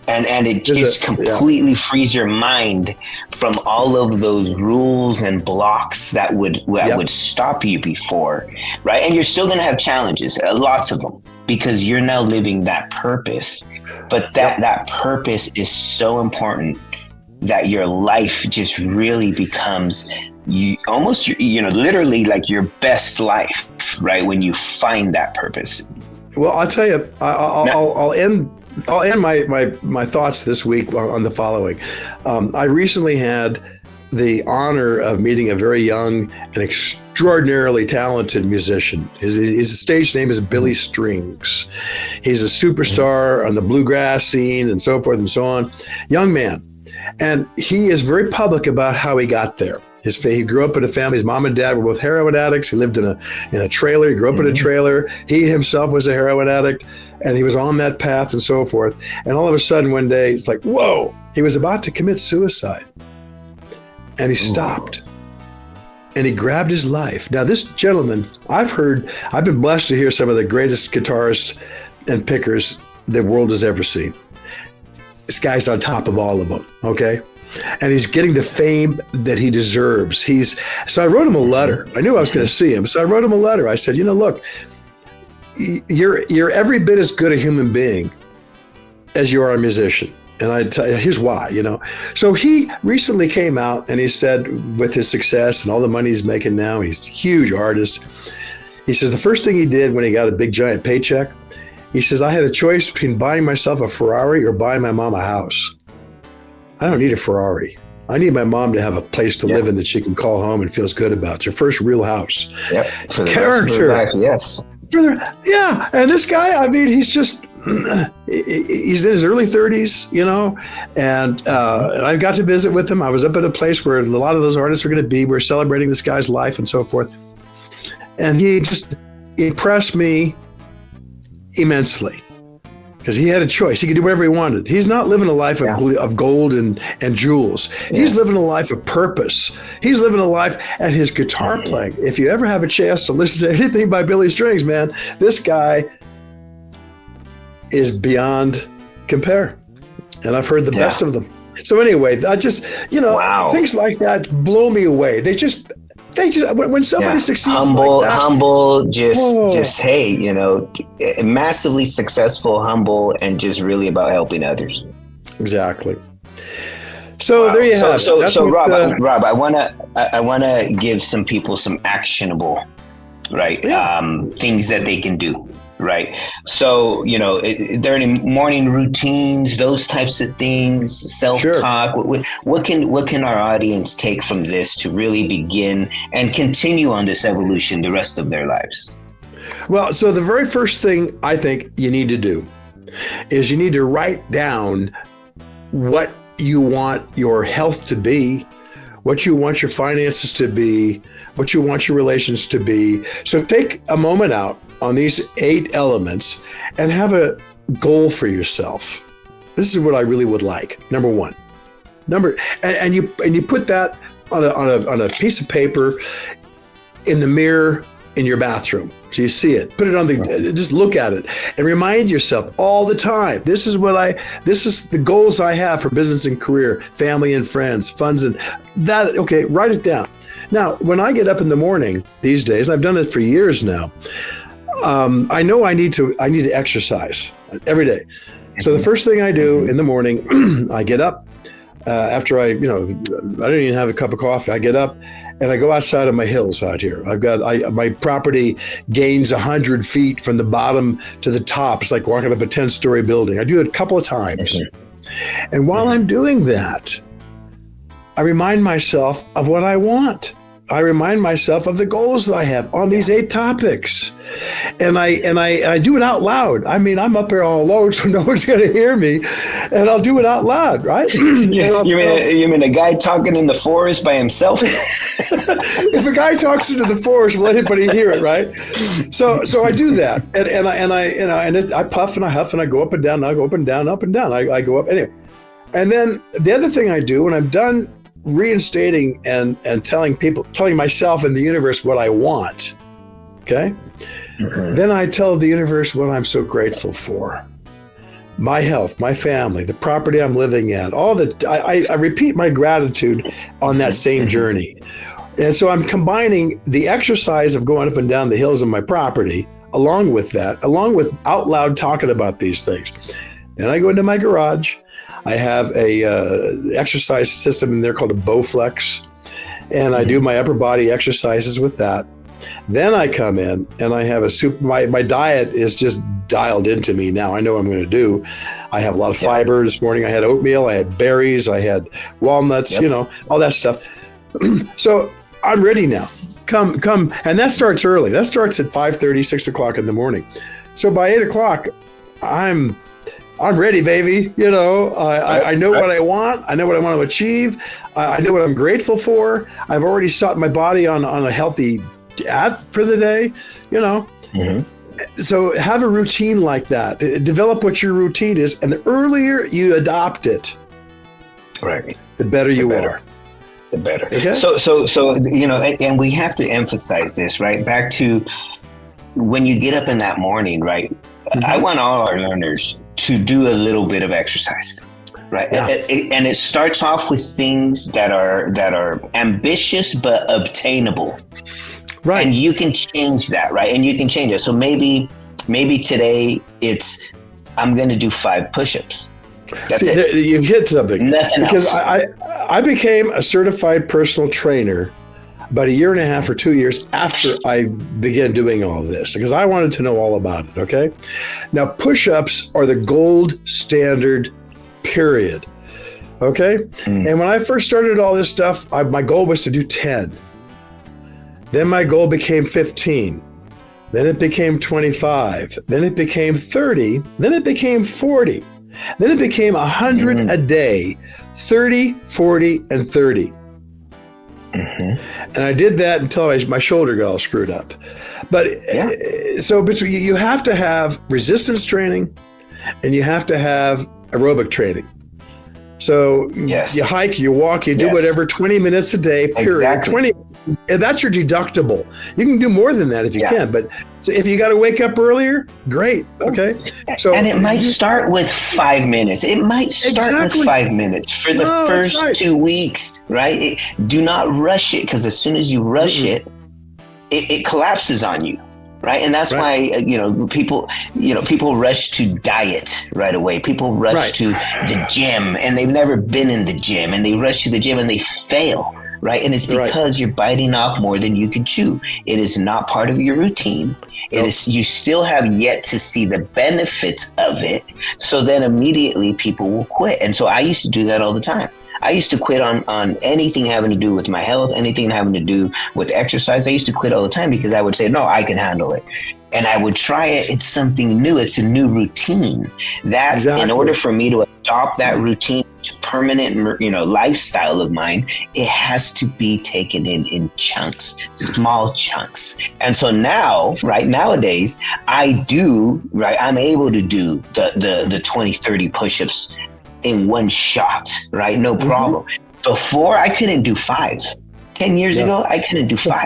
And it just completely frees your mind from all of those rules and blocks that would stop you before, right? And you're still going to have challenges, lots of them, because you're now living that purpose. But that purpose is so important that your life just really becomes literally like your best life, right? When you find that purpose. Well, I'll tell you, I'll end my thoughts this week on the following. I recently had the honor of meeting a very young and extraordinarily talented musician. His stage name is Billy Strings. He's a superstar on the bluegrass scene and so forth and so on. Young man. And he is very public about how he got there. He grew up in a family. His mom and dad were both heroin addicts. He lived in a trailer. He grew up in a trailer. He himself was a heroin addict, and he was on that path and so forth. And all of a sudden one day, it's like, whoa, he was about to commit suicide. And he stopped. And he grabbed his life. Now, this gentleman, I've been blessed to hear some of the greatest guitarists and pickers the world has ever seen. This guy's on top of all of them, okay? And he's getting the fame that he deserves. So I wrote him a letter. I knew I was going to see him. So I wrote him a letter. I said, look, you're every bit as good a human being as you are a musician. And I tell you, here's why, So he recently came out and he said, with his success and all the money he's making now, he's a huge artist. He says the first thing he did when he got a big giant paycheck, he says, I had a choice between buying myself a Ferrari or buying my mom a house. I don't need a Ferrari. I need my mom to have a place to live in that she can call home and feels good about. It's her first real house. Yep. For the Character. rest of her life, yes. Yeah. And this guy, I mean, he's just, he's in his early 30s, you know, and I got to visit with him. I was up at a place where a lot of those artists are going to be. We're celebrating this guy's life and so forth. And he just impressed me immensely because he had a choice. He could do whatever he wanted. He's not living a life of gold and jewels. He's living a life of purpose. He's living a life at his guitar playing. If you ever have a chance to listen to anything by Billy Strings, man, this guy is beyond compare. And I've heard the best of them. So anyway, I just, things like that blow me away. They just when somebody succeeds humble, like that, humble, just hey, massively successful, humble, and just really about helping others. Exactly. So there you have it. So Rob, I wanna give some people some actionable, right? Things that they can do. Right. So, there are any morning routines, those types of things, self-talk. Sure. What can our audience take from this to really begin and continue on this evolution the rest of their lives? Well, so the very first thing I think you need to do is you need to write down what you want your health to be, what you want your finances to be, what you want your relations to be. So take a moment out on these 8 elements and have a goal for yourself. This is what I really would like. Number 1. And you put that on a piece of paper in the mirror in your bathroom. So you see it. Put it on just look at it and remind yourself all the time. This is the goals I have for business and career, family and friends, funds and that. Okay, write it down. Now, when I get up in the morning these days, I've done it for years now. I know I need to exercise every day. So the first thing I do in the morning, I get up after I don't even have a cup of coffee. I get up and I go outside on my hills out here. My property gains 100 feet from the bottom to the top. It's like walking up a 10-story building. I do it a couple of times. And while I'm doing that, I remind myself of what I want. I remind myself of the goals that I have on these 8 topics. And I do it out loud. I mean, I'm up here all alone, so no one's going to hear me. And I'll do it out loud, right? You mean a guy talking in the forest by himself? If a guy talks into the forest, will anybody hear it, right? So I do that. And I puff and I huff and I go up and down, and I go up and down, up and down. I go up anyway. And then the other thing I do when I'm done reinstating and telling myself and the universe what I want, okay? Mm-hmm. Then I tell the universe what I'm so grateful for. My health, my family, the property I'm living at, I repeat my gratitude on that same journey. And so I'm combining the exercise of going up and down the hills of my property, along with out loud talking about these things. Then I go into my garage. I have a exercise system in there called a Bowflex, and I do my upper body exercises with that. Then I come in and I have my diet is just dialed into me now. I know what I'm going to do. I have a lot of fiber. This morning I had oatmeal, I had berries, I had walnuts, all that stuff. So I'm ready now. Come. And that starts early. That starts at 5:30, 6 o'clock in the morning. So by 8 o'clock, I'm ready, baby. I know what I want. I know what I want to achieve. I know what I'm grateful for. I've already set my body on a healthy for the day, Mm-hmm. So have a routine like that. Develop what your routine is. And the earlier you adopt it, right, the better you are. The better. Okay? So, and we have to emphasize this, right? Back to when you get up in that morning, right? Mm-hmm. I want all our learners to do a little bit of exercise, right? Yeah. And it starts off with things that are ambitious but obtainable, right? And you can change that, right? And you can change it. So maybe today I'm going to do 5 push-ups. That's it. You've hit something. Nothing because else. I became a certified personal trainer about 1.5 years or 2 years after I began doing all this, because I wanted to know all about it, okay? Now, push-ups are the gold standard, period. Okay. And when I first started all this stuff, my goal was to do 10. Then my goal became 15. Then it became 25. Then it became 30. Then it became 40. Then it became 100 a day, 30, 40, and 30. And I did that until my shoulder got all screwed up. But but you have to have resistance training and you have to have aerobic training. So you hike, you walk, you do whatever, 20 minutes a day, period. Exactly. And that's your deductible. You can do more than that if you can, but so if you got to wake up earlier, great. Okay. So, and it might start with 5 minutes. It might start with 5 minutes for the first 2 weeks, right? Do not rush it, because as soon as you rush it collapses on you. Right. And that's why, people rush to diet right away. People rush to the gym and they've never been in the gym, and they rush to the gym and they fail. Right. And it's because you're biting off more than you can chew. It is not part of your routine. It is, you still have yet to see the benefits of it. So then immediately people will quit. And so I used to do that all the time. I used to quit on anything having to do with my health, anything having to do with exercise. I used to quit all the time because I would say, no, I can handle it. And I would try it. It's something new. It's a new routine. That in order for me to adopt that routine to permanent, lifestyle of mine, it has to be taken in chunks, small chunks. And so now, nowadays, I'm able to do the 20, 30 push-ups in one shot, right? No problem. Before, I couldn't do 5. 10 years ago, I couldn't do 5.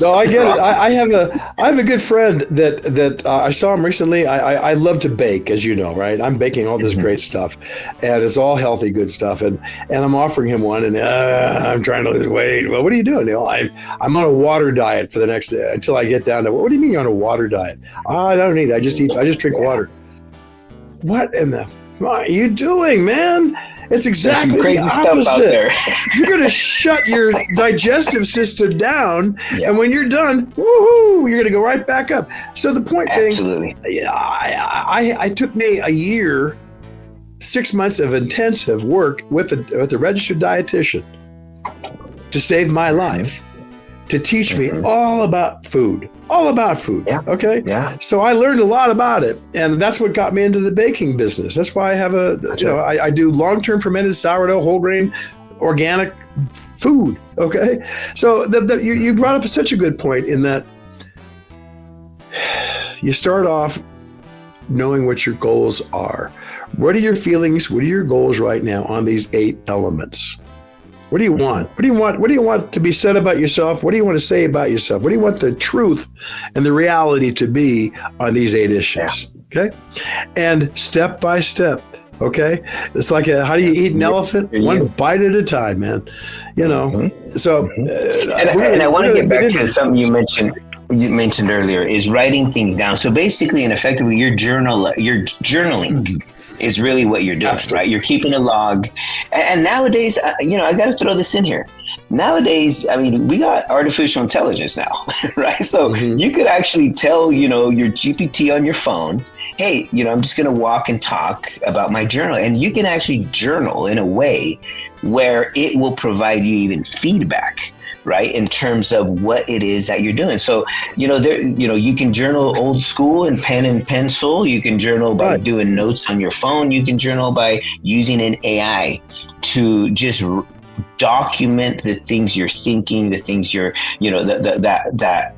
No, I get it. I have a good friend that I saw him recently. I love to bake, as you know, right? I'm baking all this great stuff, and it's all healthy, good stuff. And I'm offering him one, and I'm trying to lose weight. Well, what are you doing? I'm on a water diet for the next until I get down to. What do you mean you're on a water diet? I don't eat. I just drink water. What in the are you doing, man? It's exactly some crazy the stuff opposite. Out there. You're going to shut your digestive system down, and when you're done, woohoo, you're going to go right back up. So the point Absolutely. being, I took me a year, 6 months of intensive work with a registered dietitian to save my life, to teach me all about food. Yeah. Okay. Yeah. So I learned a lot about it, and that's what got me into the baking business. That's why I have I do long-term fermented sourdough, whole grain, organic food. Okay. So you brought up such a good point in that you start off knowing what your goals are. What are your feelings? What are your goals right now on these 8 elements? What do you want? What do you want? What do you want to be said about yourself? What do you want to say about yourself? What do you want the truth and the reality to be on these 8 issues? Okay. And step by step. Okay. It's like how do you eat an elephant? One bite at a time, man. So. And I want to get back to something you mentioned earlier, is writing things down. So basically and effectively, you're journaling. Is really what you're doing, right? You're keeping a log. And nowadays, I got to throw this in here. Nowadays, we got artificial intelligence now, right? So you could actually tell, your GPT on your phone, hey, I'm just going to walk and talk about my journal. And you can actually journal in a way where it will provide you even feedback, right, in terms of what it is that you're doing. So, you can journal old school and pen and pencil. You can journal by doing notes on your phone. You can journal by using an AI to just document the things you're thinking, the things you're, that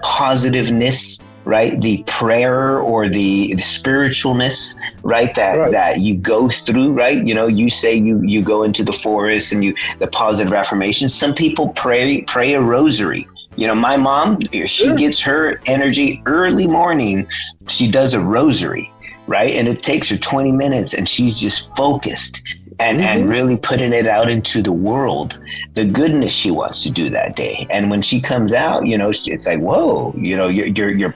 positiveness, right? The prayer or the spiritualness, right? That you go through, right? You say you go into the forest and the positive affirmations. Some people pray a rosary. My mom, she gets her energy early morning. She does a rosary, right? And it takes her 20 minutes and she's just focused and really putting it out into the world, the goodness she wants to do that day. And when she comes out, it's like, whoa, you're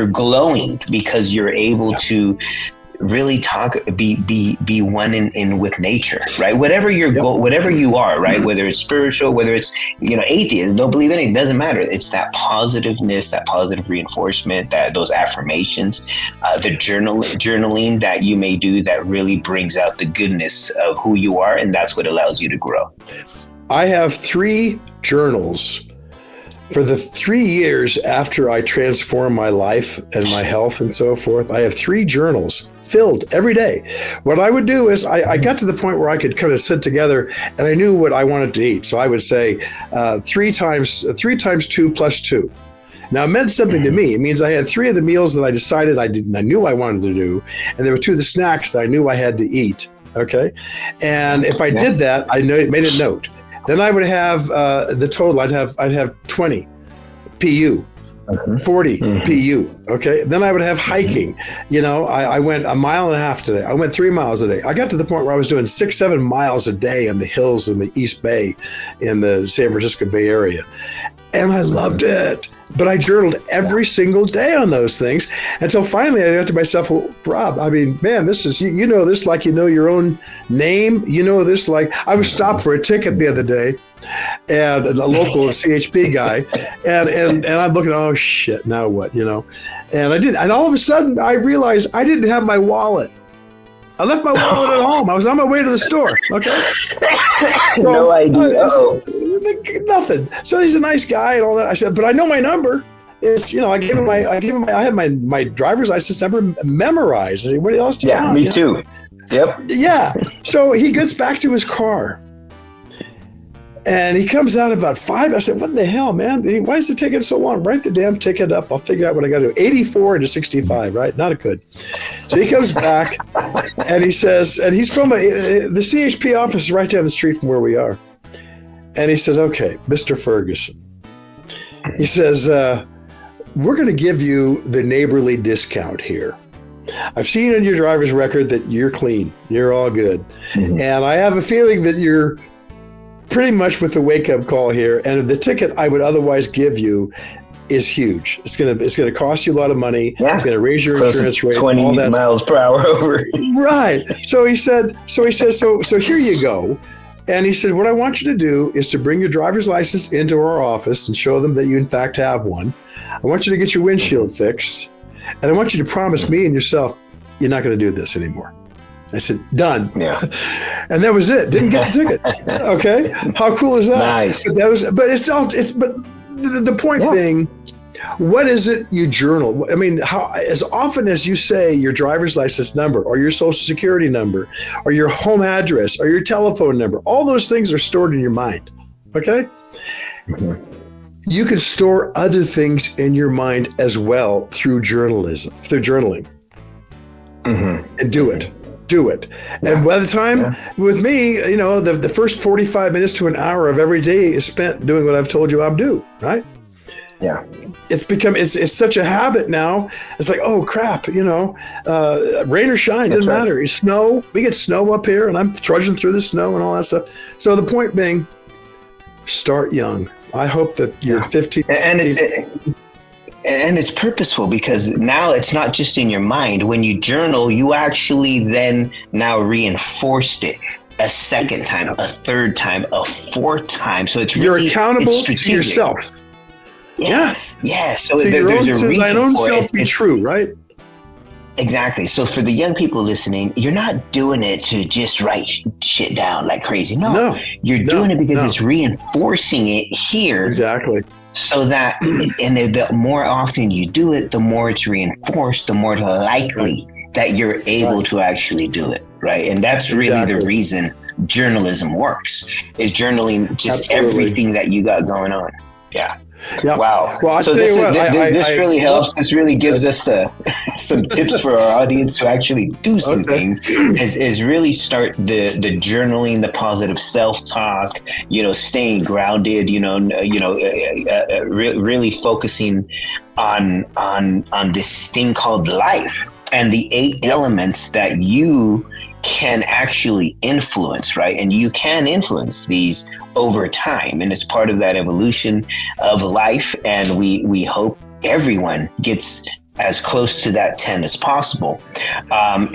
glowing because you're able to really be one in with nature, right? Whatever your goal, whatever you are, right? Whether it's spiritual, whether it's, atheist, don't believe in it, doesn't matter. It's that positiveness, that positive reinforcement, that those affirmations, the journaling that you may do that really brings out the goodness of who you are. And that's what allows you to grow. I have 3 journals for the 3 years after I transformed my life and my health and so forth. I have 3 journals filled every day. What I would do is I got to the point where I could kind of sit together and I knew what I wanted to eat. So I would say 3 times 2 plus 2. Now it meant something to me. It means I had 3 of the meals that I decided I knew I wanted to do, and there were 2 of the snacks that I knew I had to eat. Okay, and if I did that, I made a note. Then I would have the total. I'd have 20 PU, 40 PU. Okay. Then I would have hiking. I went 1.5 miles today. I went 3 miles a day. I got to the point where I was doing 6-7 miles a day in the hills in the East Bay, in the San Francisco Bay Area, and I loved it. But I journaled every single day on those things until finally I got to myself, well, Rob, I mean, man, this is, this like your own name. This like, I was stopped for a ticket the other day, and a local CHP guy, and I'm looking, oh shit, now what, and all of a sudden I realized I didn't have my wallet. I left my wallet at home. I was on my way to the store. Okay. So, no idea. Nothing. So he's a nice guy and all that. I said, but I know my number. It's, I had my driver's license number memorized. What else do you want? Me too. Yep. Yeah. So he gets back to his car. And he comes out about 5. I said, what the hell, man? Why is it taking so long? Write the damn ticket up. I'll figure out what I got to do. 84 into 65, right? Not a good. So he comes back and he says, and he's from the CHP office is right down the street from where we are. And he says, okay, Mr. Ferguson. He says, we're going to give you the neighborly discount here. I've seen on your driver's record that you're clean. You're all good. Mm-hmm. And I have a feeling that you're pretty much with the wake-up call here, and the ticket I would otherwise give you is huge. It's gonna cost you a lot of money. Yeah. It's gonna raise your insurance rates. 20 all that miles per hour over. Right. So he says, so here you go. And he said, what I want you to do is to bring your driver's license into our office and show them that you in fact have one. I want you to get your windshield fixed, and I want you to promise me and yourself you're not going to do this anymore. I said, done. Yeah. And that was it. Didn't get the ticket. Okay. How cool is that? Nice. But the point being, what is it you journal? I mean, as often as you say your driver's license number or your social security number or your home address or your telephone number, all those things are stored in your mind. Okay. Mm-hmm. You can store other things in your mind as well through journaling. Mm-hmm. And do it. And by the time with me, the first 45 minutes to an hour of every day is spent doing what I've told you I'm due, right? Yeah. It's such a habit now. It's like, oh crap, rain or shine, doesn't matter. It's snow. We get snow up here and I'm trudging through the snow and all that stuff. So the point being, start young. I hope that you're 15. And it's purposeful because now it's not just in your mind. When you journal, you actually then now reinforced it a second time, a third time, a fourth time. So it's you're accountable to yourself. Yes. So there's a reason thine own for self be true, right? Exactly. So for the young people listening, you're not doing it to just write shit down like crazy. No. You're doing it because it's reinforcing it here. Exactly. So that, and the more often you do it, the more it's reinforced, the more likely that you're able to actually do it, right? And that's really the reason journalism works, is journaling just everything that you got going on. Yeah. Yep. Wow. Well, so this really helps. This really gives us some tips for our audience to actually do some things. Is really start the journaling, the positive self-talk. Staying grounded. Really focusing on this thing called life and the 8 elements that you can actually influence, right? And you can influence these over time. And it's part of that evolution of life. And we hope everyone gets as close to that 10 as possible,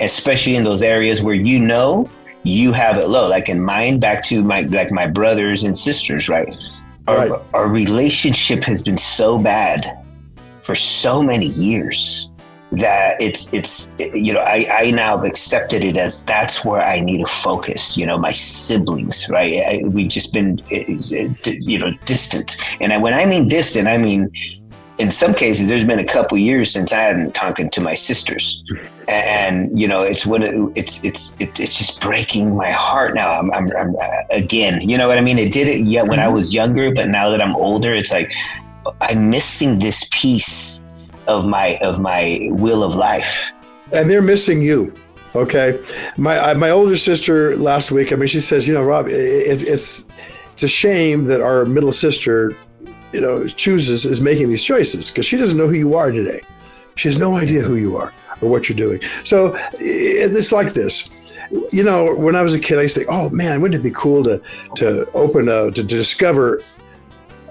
especially in those areas where you have it low. Like in mine, back to my brothers and sisters, right? Our relationship has been so bad for so many years that it's I now have accepted it as that's where I need to focus. My siblings, right? We've just been distant, and when I mean distant, I mean in some cases there's been a couple years since I hadn't talked to my sisters, and it's just breaking my heart now. I'm again, you know what I mean? It did it when I was younger, but now that I'm older, it's like I'm missing this piece of my will of life, and they're missing you. Okay, my older sister last week, she says, Rob, it's a shame that our middle sister is making these choices, because she doesn't know who you are today. She has no idea who you are or what you're doing. So it's like this. When I was a kid, I used to think, oh man, wouldn't it be cool to open to discover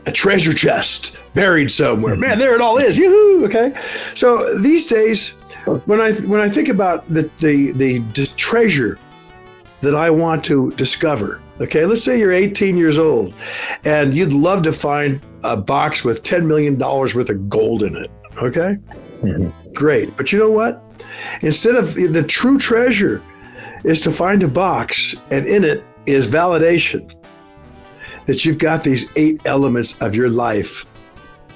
a treasure chest buried somewhere. Man, there it all is. Yoo-hoo! Okay. So these days, when I think about the treasure that I want to discover, okay, let's say you're 18 years old and you'd love to find a box with $10 million worth of gold in it. Okay. Mm-hmm. Great. But you know what? Instead of the true treasure is to find a box, and in it is validation that you've got these 8 elements of your life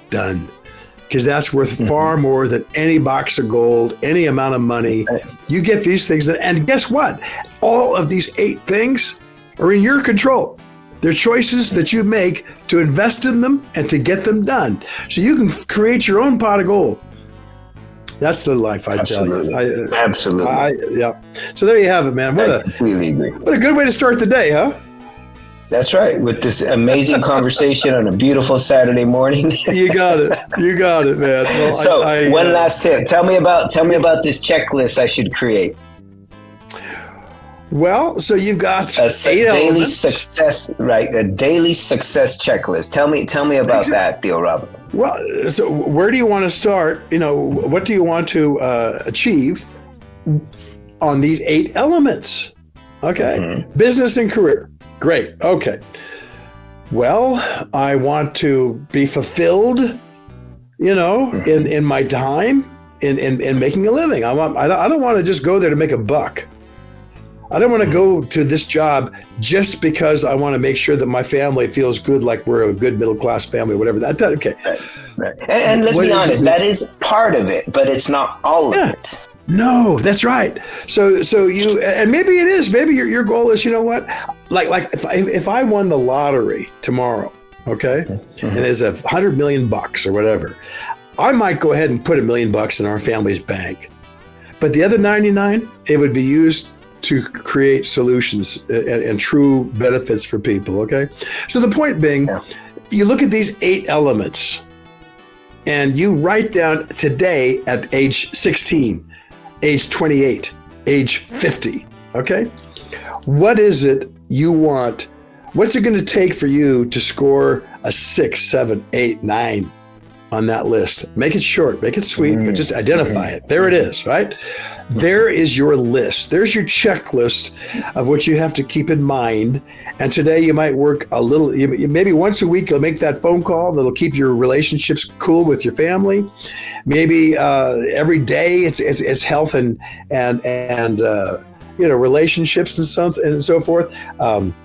done, because that's worth far more than any box of gold, any amount of money. You get these things, and guess what? All of these 8 things are in your control. They're choices that you make to invest in them and to get them done. So you can create your own pot of gold. That's the life, I tell you. Absolutely. Yeah. So there you have it, man. I completely agree. What a good way to start the day, huh? That's right. With this amazing conversation on a beautiful Saturday morning. You got it, man. Well, so one last tip. Tell me about this checklist I should create. Well, so you've got a daily success, right? A daily success checklist. Tell me about that, Tio Rob. Well, so where do you want to start? What do you want to achieve on these 8 elements? Okay. Mm-hmm. Business and career. Great. Okay. Well, I want to be fulfilled, in my time in making a living. I don't want to just go there to make a buck. I don't want to go to this job just because I want to make sure that my family feels good, like we're a good middle-class family, whatever that. Okay. Right. And let's be honest, that is part of it, but it's not all of it. No, that's right. So you, and maybe it is, maybe your goal is, like if I won the lottery tomorrow, okay, and there's $100 million or whatever, I might go ahead and put $1 million in our family's bank, but the other 99, it would be used to create solutions and true benefits for people. Okay. So the point being, you look at these 8 elements and you write down today at age 16, age 28, age 50. Okay. What is it you want? What's it going to take for you to score a 6, 7, 8, 9 on that list? Make it short, make it sweet, but just identify it. There it is, right? There is your list. There's your checklist of what you have to keep in mind. And today you might work a little, maybe once a week, you'll make that phone call that'll keep your relationships cool with your family. Maybe every day it's health and relationships and so forth.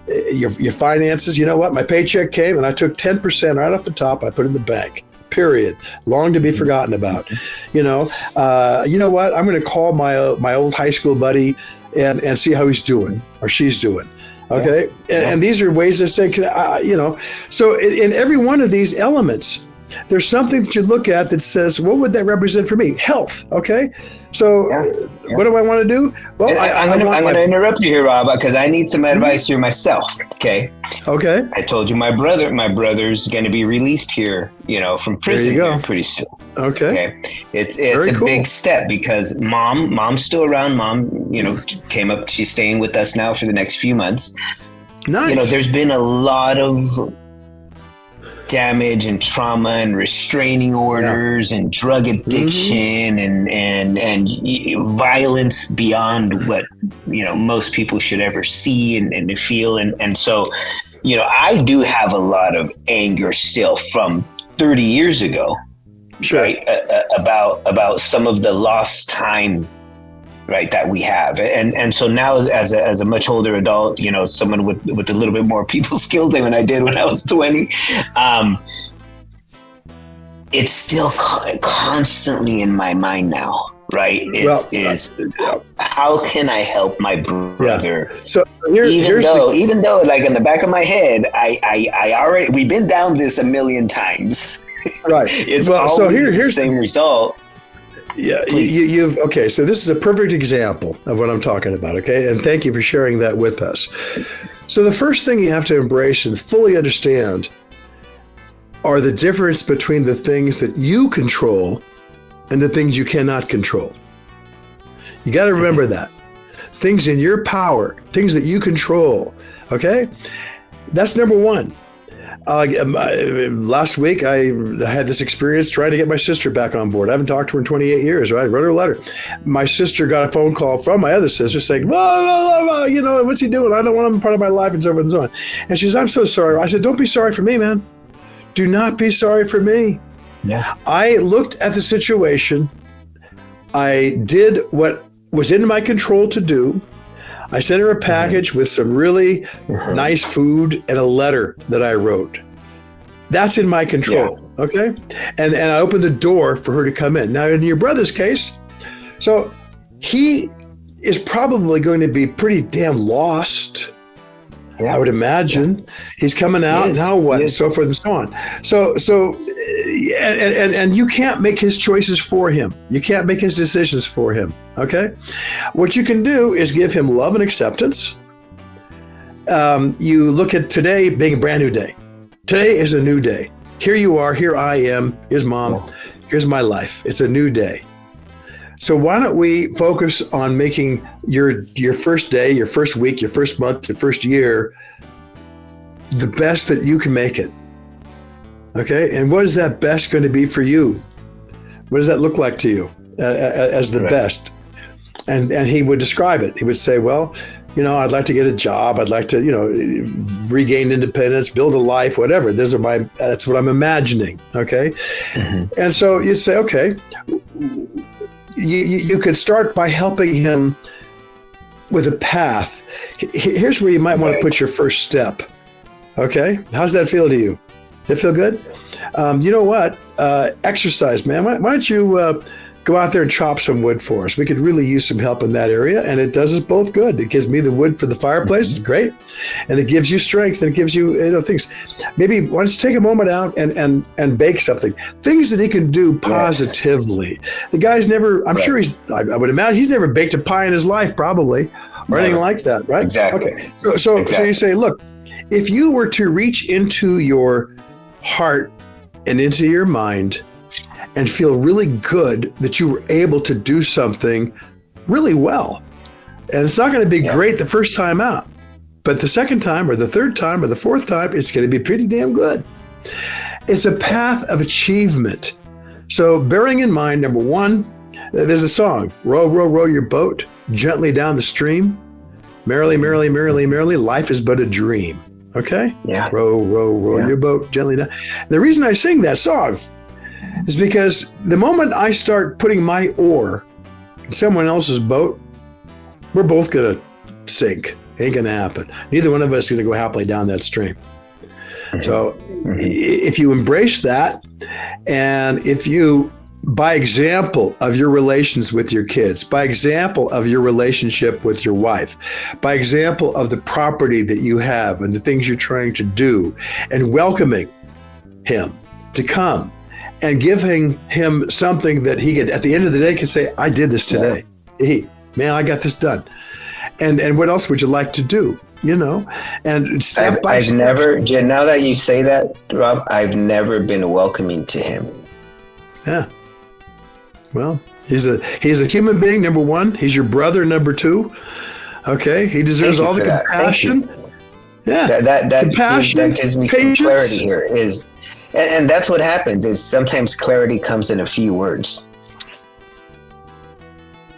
Your finances. You know what? My paycheck came and I took 10% right off the top. I put it in the bank. Period. Long to be forgotten about. You know what? I'm going to call my old high school buddy and see how he's doing or she's doing. Okay. Yeah. And these are ways to say, so in every one of these elements, there's something that you look at that says, what would that represent for me? Health. Okay. So what do I want to do? Well, I'm going to interrupt you here, Rob, because I need some advice here myself. Okay. Okay. I told you my brother's going to be released here, from prison here pretty soon. Okay. It's a big step because mom's still around. Mom, came up. She's staying with us now for the next few months. Nice. There's been a lot of damage and trauma and restraining orders and drug addiction and violence beyond what most people should ever see and feel, and so I do have a lot of anger still from 30 years ago, Sure. right? About some of the lost time, right, that we have, and so now as a much older adult, someone with a little bit more people skills than I did when I was 20, it's still constantly in my mind now, right? How can I help my brother? Yeah. So even though like in the back of my head, I already, we've been down this a million times. Right. It's always the same result. Yeah, you've okay. So this is a perfect example of what I'm talking about. Okay, and thank you for sharing that with us. So the first thing you have to embrace and fully understand are the difference between the things that you control and the things you cannot control. You got to remember that things in your power, things that you control. Okay, that's number one. Last week, I had this experience trying to get my sister back on board. I haven't talked to her in 28 years. Right? I wrote her a letter. My sister got a phone call from my other sister saying, what's he doing? I don't want him part of my life and so forth and so on. And she says, I'm so sorry. I said, don't be sorry for me, man. Do not be sorry for me. Yeah. I looked at the situation. I did what was in my control to do. I sent her a package with some really nice food and a letter that I wrote. That's in my control, okay? And I opened the door for her to come in. Now, in your brother's case, so he is probably going to be pretty damn lost, I would imagine. He's coming out, now what, and so forth and so on. So and you can't make his choices for him. You can't make his decisions for him, okay? What you can do is give him love and acceptance. You look at today being a brand new day. Today is a new day. Here you are, here I am, here's mom, here's my life. It's a new day. So why don't we focus on making your first day, your first week, your first month, your first year, the best that you can make it. Okay, and what is that best going to be for you? What does that look like to you as the best? And he would describe it. He would say, well, I'd like to get a job. I'd like to, regain independence, build a life, whatever. That's what I'm imagining. Okay, and so you'd say, okay, you could start by helping him with a path. Here's where you might want to put your first step. Okay, how's that feel to you? Does it feel good? You know what? Exercise, man. Why don't you go out there and chop some wood for us? We could really use some help in that area, and it does us both good. It gives me the wood for the fireplace. It's great. And it gives you strength, and it gives you, things. Maybe why don't you take a moment out and bake something? Things that he can do positively. The guy's never, I'm sure I would imagine he's never baked a pie in his life, probably, or anything like that, right? Exactly. Okay. So you say, look, if you were to reach into your heart and into your mind and feel really good that you were able to do something really well. And it's not going to be great the first time out, but the second time or the third time or the fourth time, it's going to be pretty damn good. It's a path of achievement. So bearing in mind, number one, there's a song, row, row, row your boat gently down the stream. Merrily, merrily, merrily, merrily, life is but a dream. Okay? Yeah. Row, row, row your boat gently down. The reason I sing that song is because the moment I start putting my oar in someone else's boat, we're both going to sink. Ain't going to happen. Neither one of us is going to go happily down that stream. So if you embrace that, and if you, by example of your relations with your kids, by example of your relationship with your wife, by example of the property that you have and the things you're trying to do, and welcoming him to come and giving him something that he could, at the end of the day, can say, I did this today. Hey, man, I got this done. And what else would you like to do? And step by step. Now that you say that, Rob, I've never been welcoming to him. Yeah. Well, he's a human being, number one. He's your brother, number two. Okay. He deserves all the compassion. Yeah. That gives me some patience. clarity here. And that's what happens. Is sometimes clarity comes in a few words.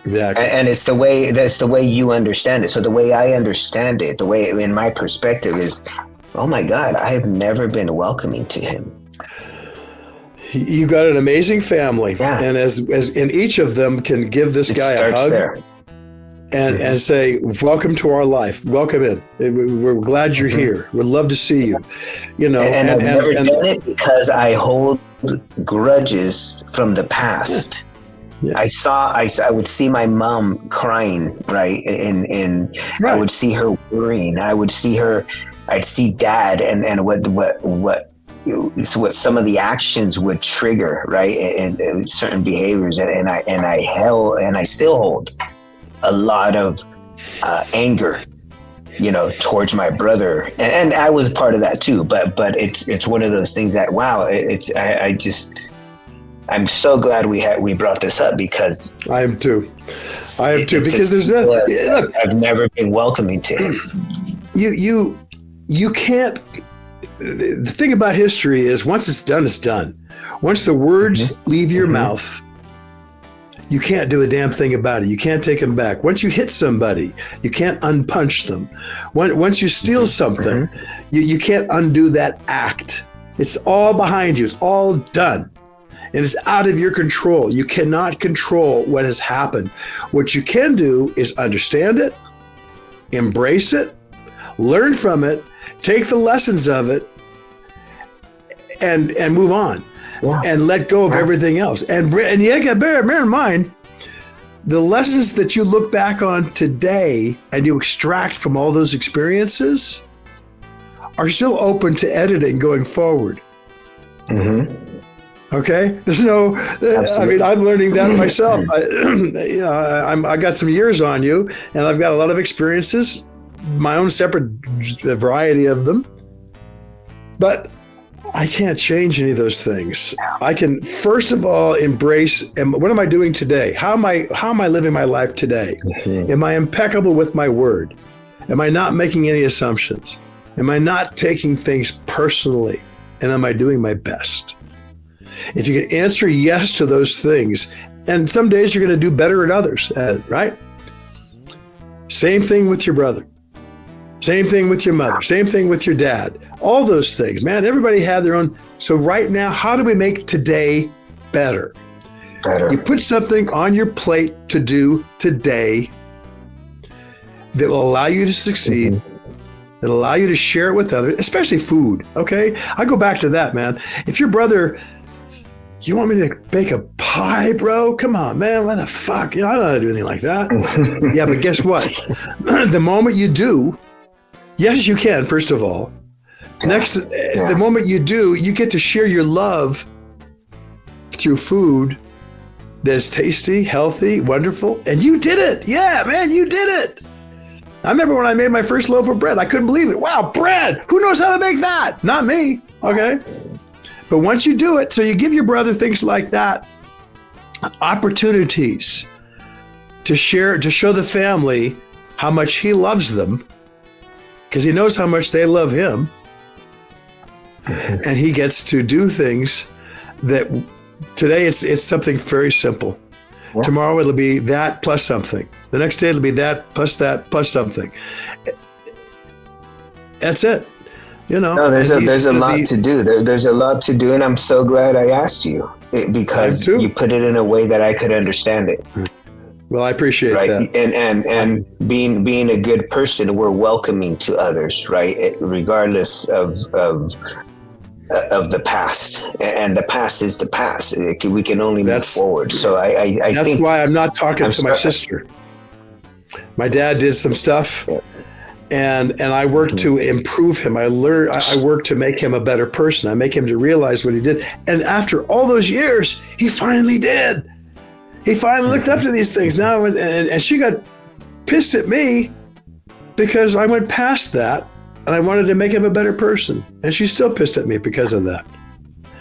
Exactly. And that's the way you understand it. So the way I understand it, the way in my perspective is, oh my God, I have never been welcoming to him. You got an amazing family, Yeah. and as and each of them can give this guy a hug there. and say, "Welcome to our life. Welcome in. We're glad you're here. We'd love to see you." You know, and I've never done it because I hold grudges from the past. Yeah. I would see my mom crying, right, and Right. I would see her worrying. I'd see dad, and what some of the actions would trigger, right, and certain behaviors, and I still hold a lot of anger, towards my brother, and I was part of that too. But it's one of those things that, wow, I'm so glad we brought this up, because I am too. Because there's no. Look, I've never been welcoming to him. You can't. The thing about history is, once it's done, it's done. Once the words leave your mouth, you can't do a damn thing about it. You can't take them back. Once you hit somebody, you can't unpunch them. Once you steal something, you can't undo that act. It's all behind you. It's all done. And it's out of your control. You cannot control what has happened. What you can do is understand it, embrace it, learn from it, take the lessons of it, and move on, and let go of everything else. And you got to bear in mind, the lessons that you look back on today and you extract from all those experiences are still open to editing going forward. Okay, there's no. I mean, I'm learning that myself. I got some years on you, and I've got a lot of experiences, my own separate variety of them. But I can't change any of those things. I can, first of all, embrace. And what am I doing today? How am I living my life today? Am I impeccable with my word? Am I not making any assumptions? Am I not taking things personally? And am I doing my best? If you can answer yes to those things, and some days you're going to do better than others, right? Same thing with your brother. Same thing with your mother. Same thing with your dad. All those things, man, everybody had their own. So right now, how do we make today better? You put something on your plate to do today that will allow you to succeed, that will allow you to share it with others, especially food, okay? I go back to that, man. If your brother, you want me to bake a pie, bro? Come on, man, what the fuck? I don't know how to do anything like that. Yeah, but guess what? The moment you do, yes, you can, first of all. Next, the moment you do, you get to share your love through food that's tasty, healthy, wonderful. And you did it. Yeah, man, you did it. I remember when I made my first loaf of bread. I couldn't believe it. Wow, bread. Who knows how to make that? Not me. Okay. But once you do it, so you give your brother things like that, opportunities to share, to show the family how much he loves them, because he knows how much they love him. And he gets to do things that today it's something very simple. Yeah. Tomorrow it'll be that plus something. The next day it'll be that plus something. That's it. No, there's a lot to do. There's a lot to do, and I'm so glad I asked you because you put it in a way that I could understand it. Well, I appreciate that. And being a good person, we're welcoming to others, right? Regardless of the past, and the past is the past. We can only move forward. So I that's think why I'm not talking to my sister. My dad did some stuff, and I worked to improve him. I worked to make him a better person. I make him to realize what he did. And after all those years, he finally did. He finally looked up to these things now, and she got pissed at me because I went past that. And I wanted to make him a better person. And she's still pissed at me because of that.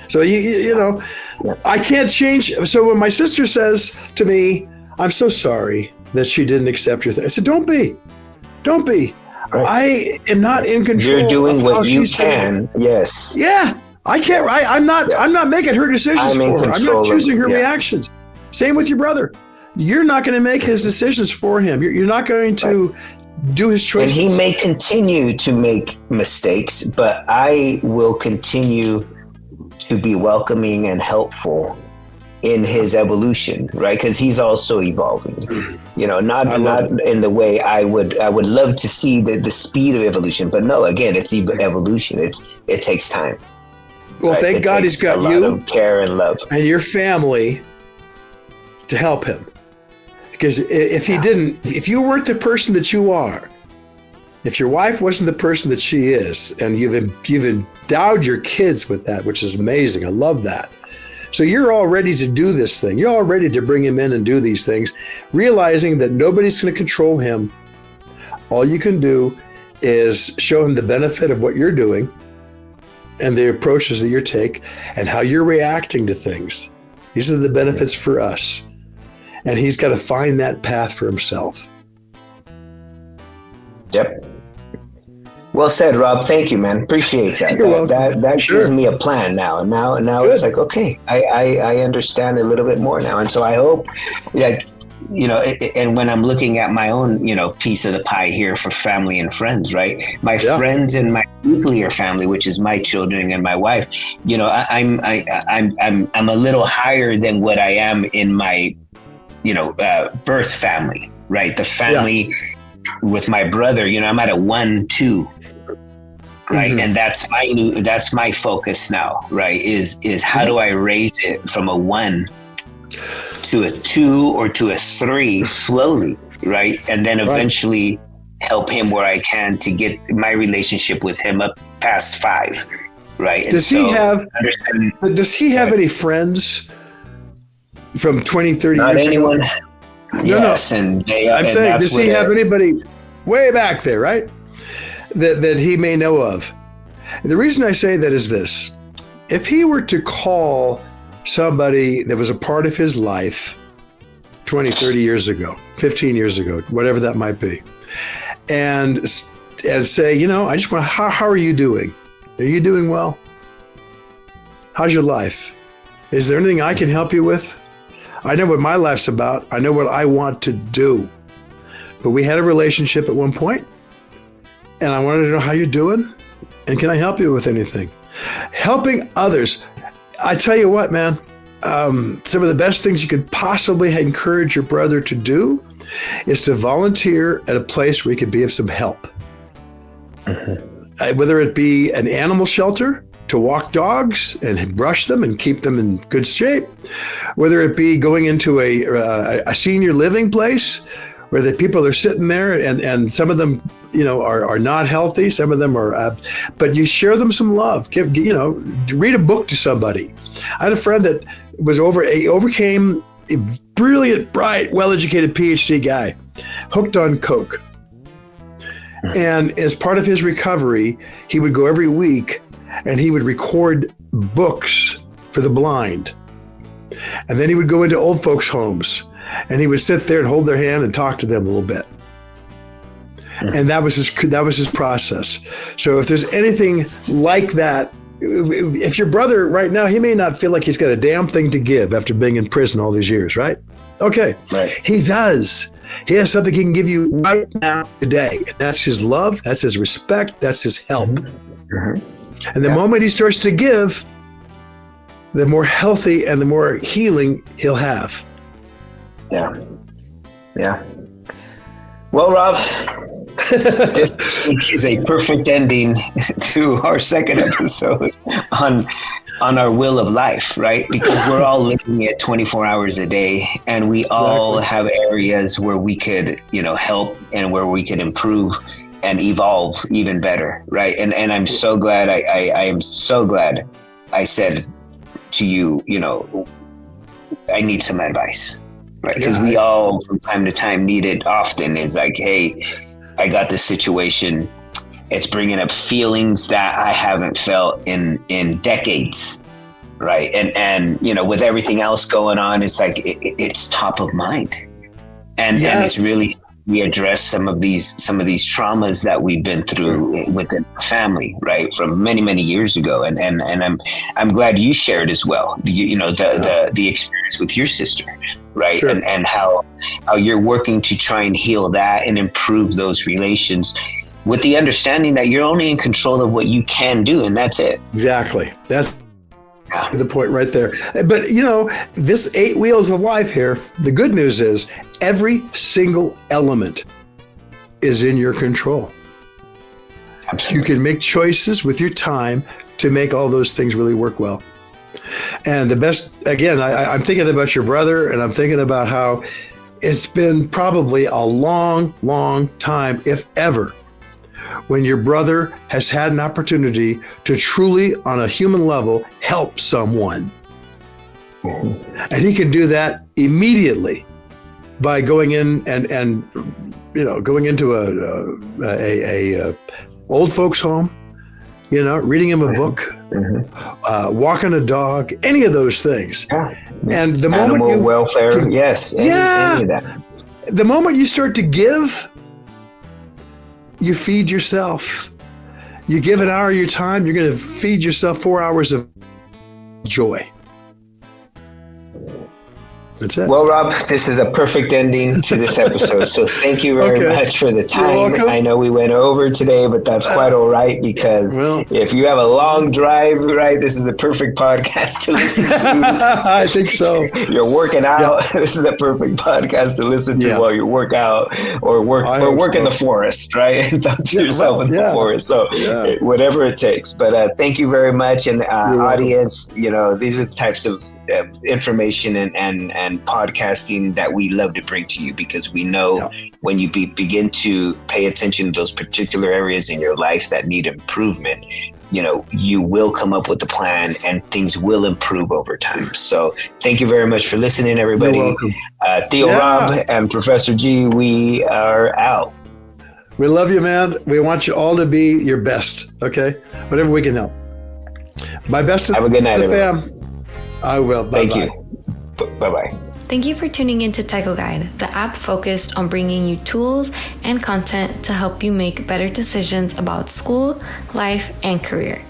So, I can't change. So when my sister says to me, I'm so sorry that she didn't accept your thing. I said, don't be. I am not in control. You're doing what you she's can. Yes. Yeah. I can't. I'm not making her decisions for her. I'm not choosing her reactions. Same with your brother. You're not going to make his decisions for him. You're not going to do his choices. And he may continue to make mistakes, but I will continue to be welcoming and helpful in his evolution, right? Because he's also evolving. Not in the way I would love to see the speed of evolution, but no, again, it's evolution. It takes time. Well, right? Thank God he's got you, care and love, and your family to help him. Because if he didn't, if you weren't the person that you are, if your wife wasn't the person that she is, and you've endowed your kids with that, which is amazing. I love that. So you're all ready to do this thing. You're all ready to bring him in and do these things, realizing that nobody's going to control him. All you can do is show him the benefit of what you're doing and the approaches that you take and how you're reacting to things. These are the benefits for us. And he's got to find that path for himself. Yep. Well said, Rob. Thank you, man. Appreciate that. That sure. Gives me a plan now. Now Good. It's like, okay, I understand a little bit more now. And so I hope, and when I'm looking at my own, piece of the pie here for family and friends, right? My friends and my nuclear family, which is my children and my wife, I'm a little higher than what I am in my, birth family, right? The family with my brother, I'm at a 1-2. Right. Mm-hmm. And that's my focus now, right? Is how do I raise it from a 1 to a 2 or to a 3 slowly, right? And then eventually help him where I can to get my relationship with him up past 5, right? Does he have any friends from 20, 30 Not years anyone. ago? Yes, no. And I'm saying, does he have anybody way back there, right? That he may know of. The reason I say that is this. If he were to call somebody that was a part of his life 20, 30 years ago, 15 years ago, whatever that might be, and say, I just want to, how are you doing? Are you doing well? How's your life? Is there anything I can help you with? I know what my life's about. I know what I want to do. But we had a relationship at one point, and I wanted to know how you're doing, and can I help you with anything? Helping others. I tell you what, man, some of the best things you could possibly encourage your brother to do is to volunteer at a place where he could be of some help. Mm-hmm. Whether it be an animal shelter to walk dogs and brush them and keep them in good shape, whether it be going into a senior living place where the people are sitting there and some of them, are not healthy. Some of them are, but you share them some love. Read a book to somebody. I had a friend that overcame a brilliant, bright, well-educated PhD guy, hooked on Coke. And as part of his recovery, he would go every week and he would record books for the blind. And then he would go into old folks' homes and he would sit there and hold their hand and talk to them a little bit. And that was his process. So if there's anything like that, if your brother right now, he may not feel like he's got a damn thing to give after being in prison all these years, right? Okay. Right. He does. He has something he can give you right now, today. And that's his love. That's his respect. That's his help. Mm-hmm. And the moment he starts to give, the more healthy and the more healing he'll have. Yeah. Well, Rob, this is a perfect ending to our second episode on our will of life, right? Because we're all living it 24 hours a day, and we all have areas where we could, help and where we could improve and evolve even better, right? And I'm so glad, I am so glad I said to you, I need some advice. Right, because we all, from time to time, need it often. Is like, hey, I got this situation. It's bringing up feelings that I haven't felt in decades, right? And with everything else going on, it's like it's top of mind, and it's really we address some of these traumas that we've been through within the family, right, from many years ago. And I'm glad you shared as well. The experience with your sister, right, Sure. and how you're working to try and heal that and improve those relations, with the understanding that you're only in control of what you can do, and that's it. Exactly. That's the point right there. But this 8 wheels of life here, the good news is every single element is in your control. Absolutely. You can make choices with your time to make all those things really work well. And the best, again, I'm thinking about your brother, and I'm thinking about how it's been probably a long time, if ever, when your brother has had an opportunity to truly, on a human level, help someone. And he can do that immediately by going in and going into a old folks home, reading him a book, walking a dog, any of those things. Yeah. And the Animal moment welfare, yes, any of that. The moment you start to give, you feed yourself. You give an hour of your time, you're going to feed yourself 4 hours of joy. That's it. Well, Rob, this is a perfect ending to this episode. So thank you very much for the time. I know we went over today, but that's quite all right, because if you have a long drive, right, this is a perfect podcast to listen to. I think so. You're working out. Yeah. This is a perfect podcast to listen to while you work out or work in the forest, right? And talk to yourself in the forest. So whatever it takes. But thank you very much. And audience, these are the types of information and podcasting that we love to bring to you, because we know when you begin to pay attention to those particular areas in your life that need improvement, you will come up with a plan and things will improve over time. So thank you very much for listening, everybody. You're welcome. Theo Rob and Professor G, we are out. We love you, man. We want you all to be your best, okay? Whatever we can help. My best to Have a good night, the fam. I will. Bye-bye. Thank you. Bye-bye. Thank you for tuning into TecoGuide, the app focused on bringing you tools and content to help you make better decisions about school, life, and career.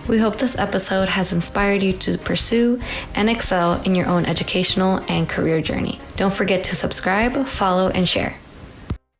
We hope this episode has inspired you to pursue and excel in your own educational and career journey. Don't forget to subscribe, follow, and share.